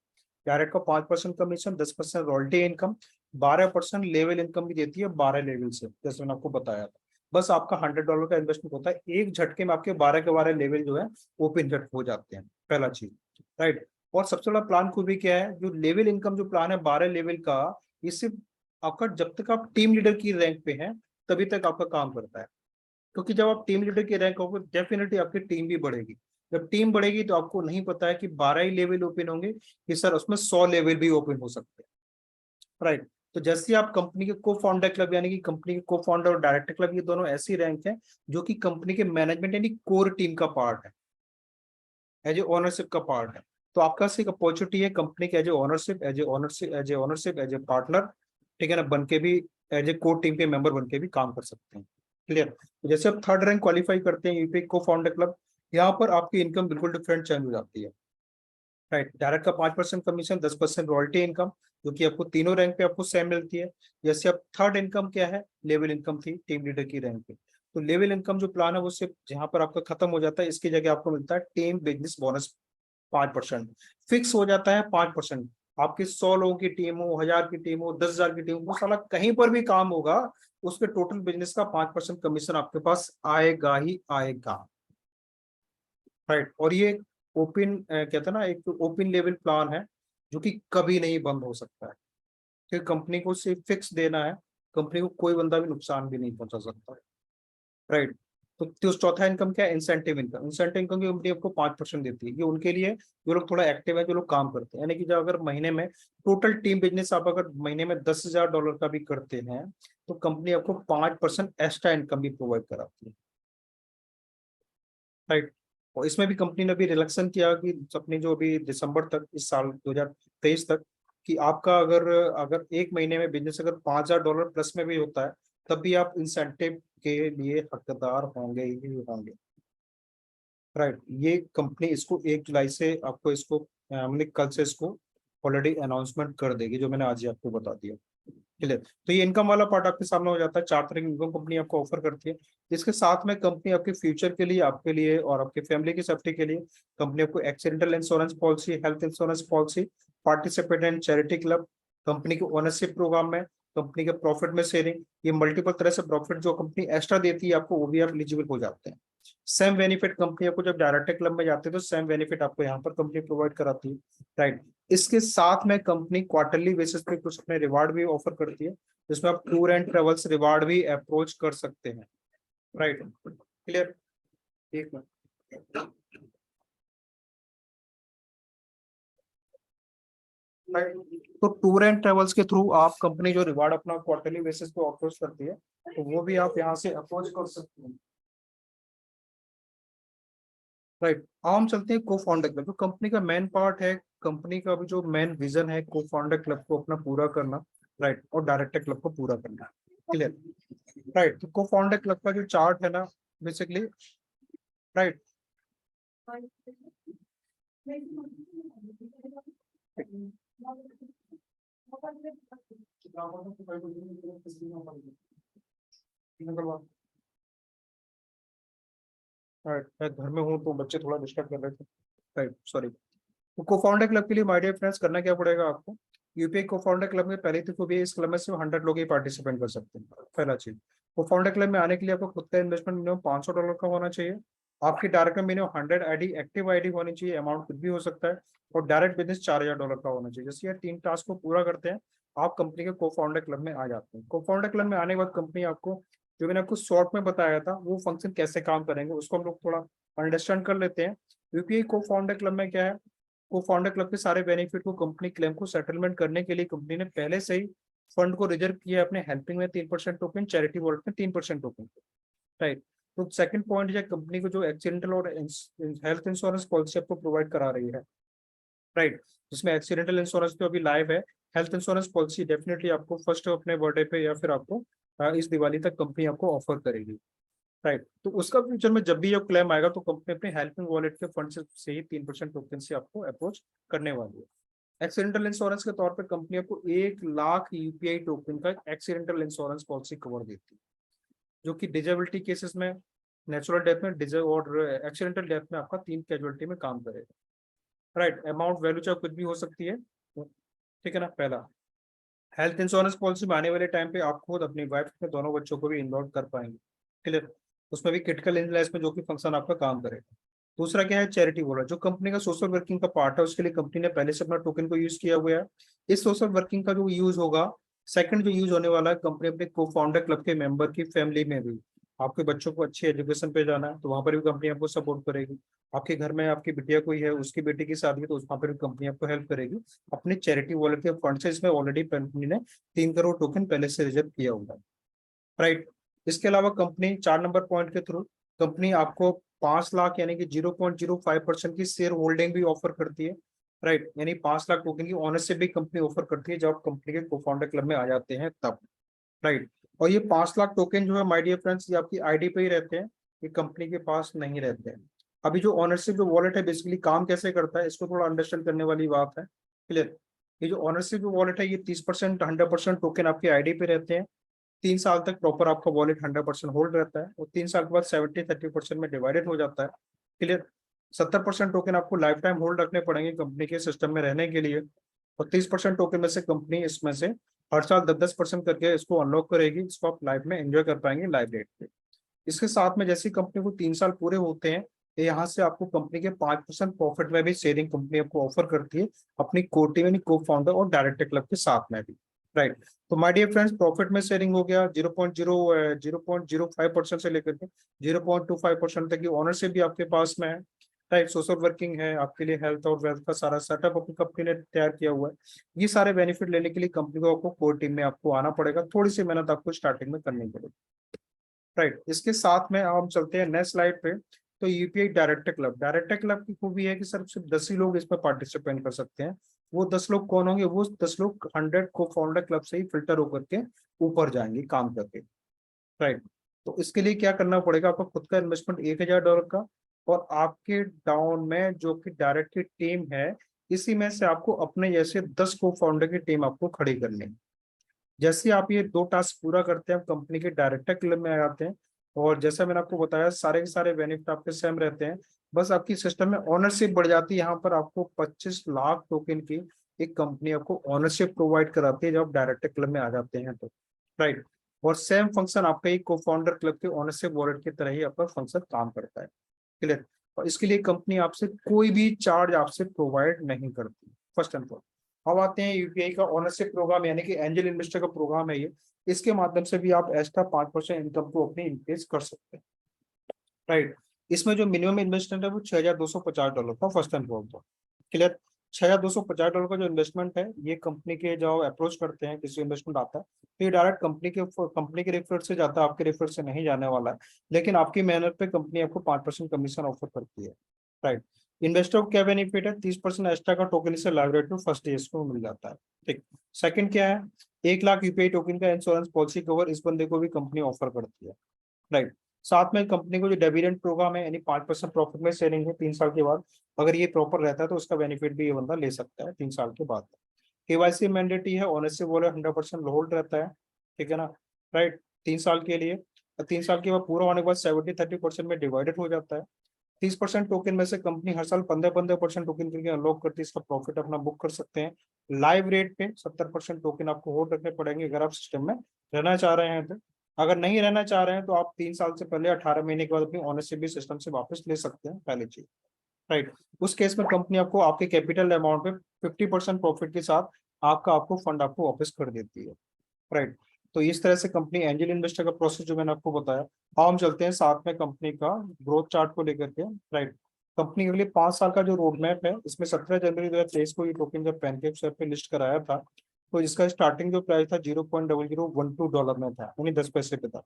डायरेक्ट का 5% commission, 10% royalty income, 12% level income भी देती है 12 लेवल से, जैसे मैंने आपको बताया था। बस आपका $100 का इन्वेस्टमेंट होता है, एक झटके में आपके 12 के 12 लेवल जो है ओपन झट हो जाते हैं, पहला चीज। राइट, और सबसे बड़ा प्लान खूबी क्या है, जो लेवल इनकम जो प्लान है 12 लेवल का, ये सिर्फ आपका जब तक आप टीम लीडर की रैंक पे हैं तभी तक आपका काम करता है। क्योंकि जब आप टीम लीडर की रैंक होगे डेफिनेटली आपकी टीम भी बढ़ेगी। जब टीम बढ़ेगी तो आपको नहीं पता है कि 12 ही लेवल ओपन होंगे कि सर उसमें 100 लेवल भी ओपन हो सकते हैं। राइट, तो जैसे आप कंपनी के को फाउंडर क्लब यानी कि कंपनी के को फाउंडर और डायरेक्टर क्लब, ये दोनों ऐसी रैंक है जो कि कंपनी के मैनेजमेंट यानी कोर टीम का पार्ट है, एज ए ओनरशिप का पार्ट है। तो आपका एक अपॉर्चुनिटी है कंपनी के as a ownership, as a ownership, as a ownership, as a partner, ठीक है ना, बन के भी एज ए कोर टीम के मेंबर बन के भी काम कर सकते हैं। क्लियर, तो जैसे आप 3rd रैंक क्वालिफाई करते हैं यूपी को फाउंडर क्लब, यहाँ पर आपकी इनकम बिल्कुल डिफरेंट चेंज हो जाती है। राइट, डायरेक्ट का 5% कमीशन, 10% रॉयल्टी इनकम, जो कि आपको तीनों रैंक पे आपको सेम मिलती है। जैसे अब थर्ड इनकम क्या है, लेवल इनकम थी टीम लीडर की रैंक पे, तो लेवल इनकम जो प्लान है वो सिर्फ जहां पर आपका खत्म हो जाता है, इसकी जगह आपको मिलता है टीम बिजनेस बोनस 5%। फिक्स हो जाता है 5%। आपकी 100 लोगों की टीम हो, 1000 की टीम हो, 10,000 की टीम हो, वो साला कहीं पर भी काम होगा, उसके टोटल बिजनेस का 5% कमीशन आपके पास आएगा ही आएगा। राइट, और ये ओपन कहते हैं ना, एक ओपन लेवल प्लान है जो कि कभी नहीं बंद हो सकता है, क्योंकि कंपनी को सिर्फ फिक्स देना है, कंपनी को कोई बंदा भी नुकसान भी नहीं पहुंचा सकता है। राइट, तो चौथा इनकम क्या है, इंसेंटिव इनकम। इंसेंटिव इनकम की कंपनी आपको 5% देती है, ये उनके लिए जो लोग थोड़ा एक्टिव है, जो लोग काम करते हैं, यानी कि जब अगर महीने में टोटल टीम बिजनेस आप अगर महीने में $10,000 का भी करते हैं तो कंपनी आपको 5% एक्स्ट्रा इनकम भी प्रोवाइड कराती है। राइट, और इसमें भी कंपनी ने भी रिलक्शन किया कि अपनी जो अभी दिसंबर तक, इस साल 2023 तक, कि आपका अगर अगर एक महीने में बिजनेस अगर $5,000 प्लस में भी होता है तब भी आप इंसेंटिव के लिए हकदार होंगे ही होंगे। राइट, ये कंपनी इसको 1 जुलाई से आपको इसको हमने कल से इसको ऑलरेडी अनाउंसमेंट कर देगी, जो मैंने आज ही आपको बता दिया। क्लियर, तो ये इनकम वाला पार्ट आपके सामने हो जाता है। 4 तरह की इनकम कंपनी आपको ऑफर करती है। इसके साथ में कंपनी आपके फ्यूचर के लिए, आपके लिए और आपके फैमिली की सेफ्टी के लिए कंपनी आपको accidental insurance policy, health insurance policy, participate in charity club, company के ओनरशिप प्रोग्राम में, कंपनी के प्रॉफिट में शेयरिंग, ये मल्टीपल तरह से प्रॉफिट जो कंपनी एक्स्ट्रा देती है आपको, वो भी आप एलिजिबल हो जाते हैं। सेम बेनिफिट कंपनी आपको जब डायरेक्टर क्लब में जाते हैं तो सेम बेनिफिट आपको यहाँ पर कंपनी प्रोवाइड कराती है। राइट, इसके साथ में कंपनी क्वार्टरली बेसिस पे कुछ अपने रिवार्ड भी ऑफर करती है, जिसमें आप टूर एंड ट्रेवल्स रिवार्ड भी अप्रोच कर सकते हैं। राइट, क्लियर, एक मिनट। राइट। तो टूर एंड ट्रेवल्स के थ्रू आप कंपनी जो रिवार्ड अपना क्वार्टरली बेसिस पे अप्रोच करती है, तो वो भी आप यहाँ से अप्रोच कर सकते हैं। राइट। अब हम चलते हैं को फाउंडर क्लब। तो कंपनी का मेन पार्ट है, कंपनी का भी जो मेन विजन है को फाउंडर क्लब को अपना पूरा करना, राइट, और डायरेक्टर क्लब को पूरा करना। क्लियर। राइट। तो को फाउंडर क्लब का जो चार्ट है ना, बेसिकली, राइट, राइट, मैं घर में हूँ तो बच्चे थोड़ा डिस्टर्ब कर रहे थे। Right, sorry. तो को फाउंडर क्लब के लिए माय डियर फ्रेंड्स करना क्या पड़ेगा आपको? यूपीआई को फाउंडर क्लब में पहले तो भी इस क्लब में सिर्फ 100 लोग ही पार्टिसिपेट कर सकते हैं, पहला चीज। को फाउंडर क्लब में आने के लिए आपको खुद का इन्वेस्टमेंट मिनिमम $500 का होना चाहिए। आपकी डायरेक्ट में मिनिमम 100 आईडी एक्टिव आईडी होनी चाहिए, अमाउंट कुछ भी हो सकता है। और डायरेक्ट बिजनेस $4000 का होना चाहिए। जैसे ये 3 टास्क को पूरा करते हैं, आप कंपनी के को फाउंडर क्लब में आ जाते हैं। को फाउंडर क्लब में आने के बाद कंपनी आपको, जो मैंने आपको शॉर्ट में बताया था, वो फंक्शन कैसे काम करेंगे उसको हम लोग थोड़ा अंडरस्टैंड कर लेते हैं। यूपीआई को फाउंडर क्लब में क्या है, को फाउंडर क्लब के सारे बेनिफिट को कंपनी क्लेम को सेटलमेंट करने के लिए कंपनी ने पहले से ही फंड को रिजर्व किया है अपने हेल्पिंग में 3% टोकन, चैरिटी वॉलेट में 3% टोकन, राइट। तो सेकंड पॉइंट है कंपनी को जो एक्सीडेंटल और हेल्थ इंश्योरेंस पॉलिसी आपको प्रोवाइड करा रही है, राइट, जिसमें एक्सीडेंटल इंश्योरेंस तो अभी लाइव है। हेल्थ इंश्योरेंस पॉलिसी डेफिनेटली आपको फर्स्ट अपने बर्थडे पे या फिर आपको इस दिवाली तक कंपनी आपको ऑफर करेगी, राइट। तो उसका फ्यूचर में जब भी ये क्लेम आएगा तो कंपनी अपने हेल्पिंग वॉलेट के फंड से ही 3% टोकन से आपको अप्रोच करने वाली है। एक्सीडेंटल इंश्योरेंस के तौर पे कंपनी आपको 1 लाख यूपीआई टोकन का एक्सीडेंटल इंश्योरेंस पॉलिसी कवर देती है, जो कि डिजेबिलिटी केसेस में, नेचुरल डेथ में, और एक्सीडेंटल डेथ में आपका 3 कैजुअलिटी में काम करेगा, राइट। अमाउंट वैल्यू चाहे कुछ भी हो सकती है, ठीक है ना। पहला, हेल्थ इंश्योरेंस पॉलिसी में आने वाले टाइम पे आप खुद अपनी वाइफ में दोनों बच्चों को भी इन्वॉल्व कर पाएंगे, क्लियर। उसमें भी क्रिटिकल इलनेस में जो कि फंक्शन आपका काम करेगा। दूसरा क्या है, चैरिटी वॉलेट, जो कंपनी का सोशल वर्किंग का पार्ट है, उसके लिए कंपनी ने पहले से अपना टोकन को यूज किया हुआ है। इस सोशल वर्किंग का जो यूज होगा, सेकंड जो यूज होने वाला है, कंपनी अपने को फाउंडर क्लब के मेंबर की फैमिली में भी, आपके बच्चों को अच्छी एजुकेशन पे जाना है तो वहां पर भी कंपनी आपको सपोर्ट करेगी। आपके घर में आपकी बिटिया कोई है, उसकी बेटी की शादी है, तो वहां पर भी कंपनी आपको हेल्प करेगी अपने चैरिटी वॉलेट के फंड से। इसमें ऑलरेडी कंपनी ने 3 करोड़ टोकन पहले से रिजर्व किया हुआ है, राइट। इसके अलावा कंपनी 4 नंबर पॉइंट के थ्रू कंपनी आपको 5 लाख यानी कि 0.05% की शेयर होल्डिंग भी ऑफर करती है, राइट। यानी 5 लाख टोकन की ओनरशिप भी कंपनी ऑफर करती है जब आप कंपनी के को फाउंडर क्लब में आ जाते हैं तब, राइट। और ये 5 लाख टोकन जो है माय डियर फ्रेंड्स, ये आपकी आईडी पे ही रहते हैं, ये कंपनी के पास नहीं रहते हैं। अभी जो ओनरशिप जो वॉलेट है बेसिकली काम कैसे करता है, इसको थोड़ा अंडरस्टैंड करने वाली बात है, क्लियर। ये जो ओनरशिप जो वॉलेट है, ये 30% 100% टोकन आपकी आईडी पे रहते हैं। 3 साल तक प्रॉपर आपका वॉलेट 100% होल्ड रहता है, और 3 साल के बाद 70-30% में डिवाइडेड हो जाता है, क्लियर। 70% टोकन आपको लाइफ टाइम होल्ड रखने पड़ेंगे कंपनी के सिस्टम में रहने के लिए, और 30% टोकन में से कंपनी इसमें से हर साल 10-10% करके इसको अनलॉक करेगी, इसको आप लाइफ में एंजॉय कर पाएंगे लाइव रेट पे। इसके साथ में जैसे ही कंपनी को 3 साल पूरे होते हैं, तो यहाँ से आपको कंपनी के 5% प्रॉफिट में भी शेयरिंग कंपनी आपको ऑफर करती है, अपनी को टीम यानी को फाउंडर और डायरेक्टर क्लब के साथ में भी, राइट। तो माय डियर फ्रेंड्स, प्रॉफिट में शेयरिंग हो गया 0.05% से लेकर के 0.25% तक की ओनरशिप भी आपके पास में है, राइट। सोशल वर्किंग है आपके लिए, हेल्थ और वेल्थ का सारा सेटअप अपनी कंपनी ने तैयार किया हुआ है। ये सारे बेनिफिट लेने के लिए कंपनी को आपको कोर टीम में आपको आना पड़ेगा, थोड़ी सी मेहनत आपको स्टार्टिंग में करनी पड़ेगी, राइट। इसके साथ में हम चलते हैं नेक्स्ट स्लाइड पे। तो यूपीआई डायरेक्टर क्लब की खूबी है कि सिर्फ 10 ही लोग इसमें पार्टिसिपेट कर सकते हैं। वो 10 लोग कौन होंगे? वो 10 लोग 100 को फाउंडर क्लब से ही फिल्टर होकर के ऊपर जाएंगे काम करके, राइट। तो इसके लिए क्या करना पड़ेगा, आपका खुद का इन्वेस्टमेंट $1000 का, और आपके डाउन में जो कि डायरेक्ट की टीम है, इसी में से आपको अपने जैसे 10 को फाउंडर की टीम आपको खड़ी करनी है। जैसे ही आप ये 2 टास्क पूरा करते हैं, कंपनी के डायरेक्टर क्लब में आ जाते हैं, और जैसा मैंने आपको बताया सारे के सारे बेनिफिट आपके सेम रहते हैं। बस आपकी सिस्टम में ओनरशिप बढ़ जाती है, यहाँ पर आपको 25 लाख टोकन की एक कंपनी आपको ओनरशिप प्रोवाइड कराती है जब आप डायरेक्टर क्लब में आ जाते हैं तो, राइट। और सेम फंक्शन आपका एक को फाउंडर क्लब के ओनरशिप वॉलेट की तरह ही आपका फंक्शन काम करता है, क्लियर। और इसके लिए कंपनी आपसे कोई भी चार्ज आपसे प्रोवाइड नहीं करती, फर्स्ट एंड फॉरमोस्ट। अब आते हैं यूपीआई का ओनरशिप प्रोग्राम यानी कि एंजल इन्वेस्टर का प्रोग्राम है ये। इसके माध्यम से भी आप एक्स्ट्रा 5% इनकम को अपनी इंक्रीज कर सकते हैं, राइट। इसमें जो मिनिमम इन्वेस्टमेंट है वो $6250 का, फर्स्ट एंड फॉरमोस्ट, क्लियर। $6,250 का जो इन्वेस्टमेंट है, ये कंपनी के जो अप्रोच करते हैं, किसी इन्वेस्टमेंट आता है तो ये डायरेक्ट कंपनी के रेफर से जाता है, आपके रेफर से नहीं जाने वाला है। लेकिन आपकी मेहनत पे कंपनी आपको 5% कमीशन ऑफर करती है, राइट। इन्वेस्टर को क्या बेनिफिट है, 30% एक्स्ट्रा का टोकन इससे लाइब्रेरी फर्स्ट ईयर को मिल जाता है, ठीक। सेकंड क्या है, 1 लाख यूपीआई टोकन का इंश्योरेंस पॉलिसी कवर इस बंदे को भी कंपनी ऑफर करती है, राइट। साथ में कंपनी को जो डिविडेंड प्रोग्राम है, यानी 5% प्रॉफिट में शेयरिंग है 3 साल के बाद, अगर ये प्रॉपर रहता है तो उसका बेनिफिट भी ये बंदा ले सकता है 3 साल के बाद। केवाईसी मैंडेटरी है, ऑनरशिप बोले 100% होल्ड रहता है, ठीक है ना, राइट। 3 साल के लिए, 3 साल के बाद पूरा होने के बाद 70-30% में डिवाइडेड हो जाता है। 30% टोकन में से कंपनी हर साल 15% टोकन करके अनलॉक करती है, इसका प्रॉफिट अपना बुक कर सकते हैं। लाइव रेट पे 70% टोकन आपको होल्ड रखने पड़ेंगे अगर आप सिस्टम में रहना चाह रहे हैं तो। अगर नहीं रहना चाह रहे हैं तो आप 3 साल से पहले 18 महीने के बाद अपनी ओनरशिप भी सिस्टम से वापस ले सकते हैं, पहले चीज, राइट। उस केस में कंपनी आपको आपके कैपिटल अमाउंट पे 50% प्रॉफिट के साथ आपको फंड आपको वापस कर देती है, राइट। तो इस तरह से कंपनी एंजल इन्वेस्टर का प्रोसेस जो मैंने आपको बताया। अब हम चलते हैं साथ में कंपनी का ग्रोथ चार्ट को लेकर के, राइट। कंपनी के लिए 5 साल का जो रोड मैप है, इसमें 17 जनवरी 2023 को ये टोकन जब पैनकेक शेयर पे लिस्ट कराया था, तो इसका स्टार्टिंग जो प्राइस था $0.0012 में था, यानी 10 पैसे पे था।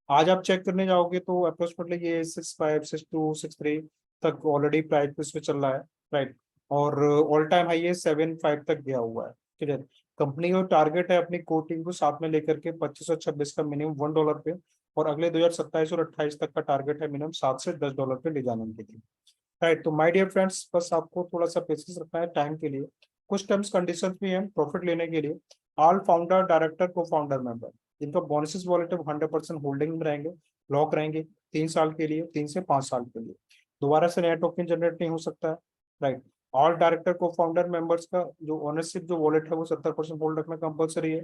आज आप चेक करने जाओगे तो अप्रोक्सीमेटली ये 65 62 63 तक ऑलरेडी प्राइस इस पे चल रहा है, राइट। और ऑल टाइम हाई ये 75 तक गया हुआ है, ठीक है। कंपनी का टारगेट है अपनी कोटिंग को साथ में लेकर के 2526 का मिनिमम $1 पे, और अगले 2027 और 28 तक का टारगेट है मिनिमम $7 से $10 पे ले जाने के लिए, राइट। तो माय डियर फ्रेंड्स, बस आपको थोड़ा सा पेशेंस रखना है टाइम के लिए। कुछ टर्म्स कंडीशंस भी हैं प्रॉफिट लेने के लिए। ऑल फाउंडर, डायरेक्टर, को फाउंडर, मेंबर, इनका बोनसेस वॉलेट 100% होल्डिंग में रहेंगे, लॉक रहेंगे 3 साल के लिए, 3 से 5 साल के लिए। दोबारा से नया टोकन जनरेट नहीं हो सकता है, राइट। ऑल डायरेक्टर, को फाउंडर, मेंबर्स का जो ओनरशिप जो वॉलेट है वो 70% होल्ड रखना कंपलसरी है।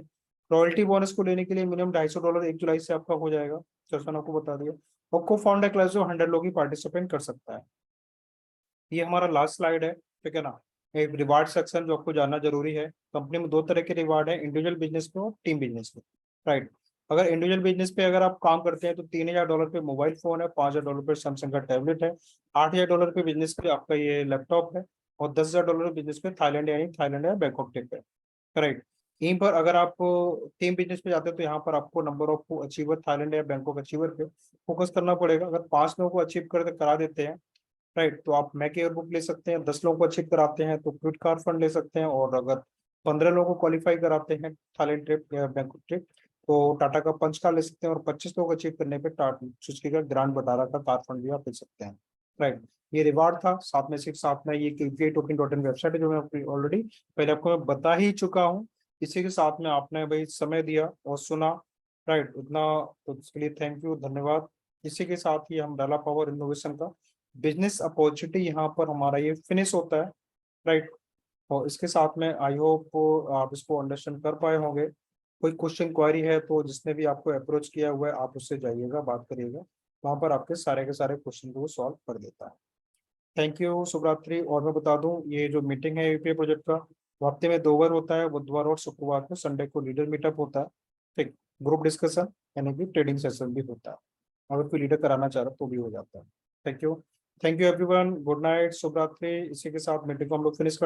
रॉयल्टी बोनस को लेने के लिए मिनिमम $250 1 जुलाई से आपका हो जाएगा, जैसा मैंने आपको बता दिया। और को फाउंडर क्लास जो 100 लोग ही पार्टिसिपेट कर सकता है। ये हमारा लास्ट स्लाइड है, ठीक है ना। एक रिवार्ड सेक्शन जो आपको जानना जरूरी है। कंपनी में 2 तरह के रिवार्ड है, इंडिविजुअल बिजनेस पे और टीम बिजनेस पे, राइट। अगर इंडिविजुअल बिजनेस पे अगर आप काम करते हैं तो $3000 पे मोबाइल फोन है, $5000 पे सैमसंग का टैबलेट है, $8000 पे बिजनेस पे आपका ये लैपटॉप है, और $10,000 बिजनेस पे थाईलैंड, यानी थाईलैंड या बैंकॉक ट्रिप है, करेक्ट। यहीं पर अगर आप टीम बिजनेस पे जाते हैं तो यहाँ पर आपको नंबर ऑफ अचीवर थाईलैंड या बैंकॉक अचीवर पे फोकस करना पड़ेगा। अगर 5 लोगों को अचीव कर करा देते हैं, राइट, तो आप मैक एयर बुक ले सकते हैं। 10 लोगों को अचीव कराते हैं तो क्विट कार फंड ले सकते हैं, और अगर 15 लोगों को क्वालिफाई कराते हैं थाईलैंड ट्रिप या बैंकॉक ट्रिप, तो टाटा का पंच कार ले सकते हैं। और 25 लोग अचीव करने पे टाटा सुजुकी का ग्रांड बटारा का कार फंड भी आप ले सकते हैं, राइट। ये रिवार्ड था, साथ में ये UPI token dot in website है जो मैं ऑलरेडी पहले आपको मैं बता ही चुका हूँ। इसी के साथ में आपने भाई समय दिया और सुना, राइट, उतना, तो इसके लिए थैंक यू, धन्यवाद। इसी के साथ ही हम डाला पावर इनोवेशन का बिजनेस अपॉर्चुनिटी यहाँ पर हमारा ये फिनिश होता है, राइट। और इसके साथ में आई होप आप इसको अंडरस्टैंड कर पाए होंगे। कोई क्वेश्चन क्वारी है तो जिसने भी आपको अप्रोच किया हुआ है आप उससे जाइएगा, बात करिएगा, वहाँ पर आपके सारे के सारे क्वेश्चन को सॉल्व कर देता है। थैंक यू, शुभ रात्रि। और मैं बता दूं ये जो मीटिंग है यूपीआई प्रोजेक्ट का, वो हफ्ते में 2 बार होता है, बुधवार और शुक्रवार को। संडे को लीडर मीटअप होता है, ठीक। ग्रुप डिस्कशन यानी कि ट्रेडिंग सेशन भी होता है, अगर कोई लीडर कराना चाह रहा है तो भी हो जाता है। Thank you, thank you everyone, good night, शुभ रात्रि। इसी के साथ मीटिंग को हम लोग फिनिश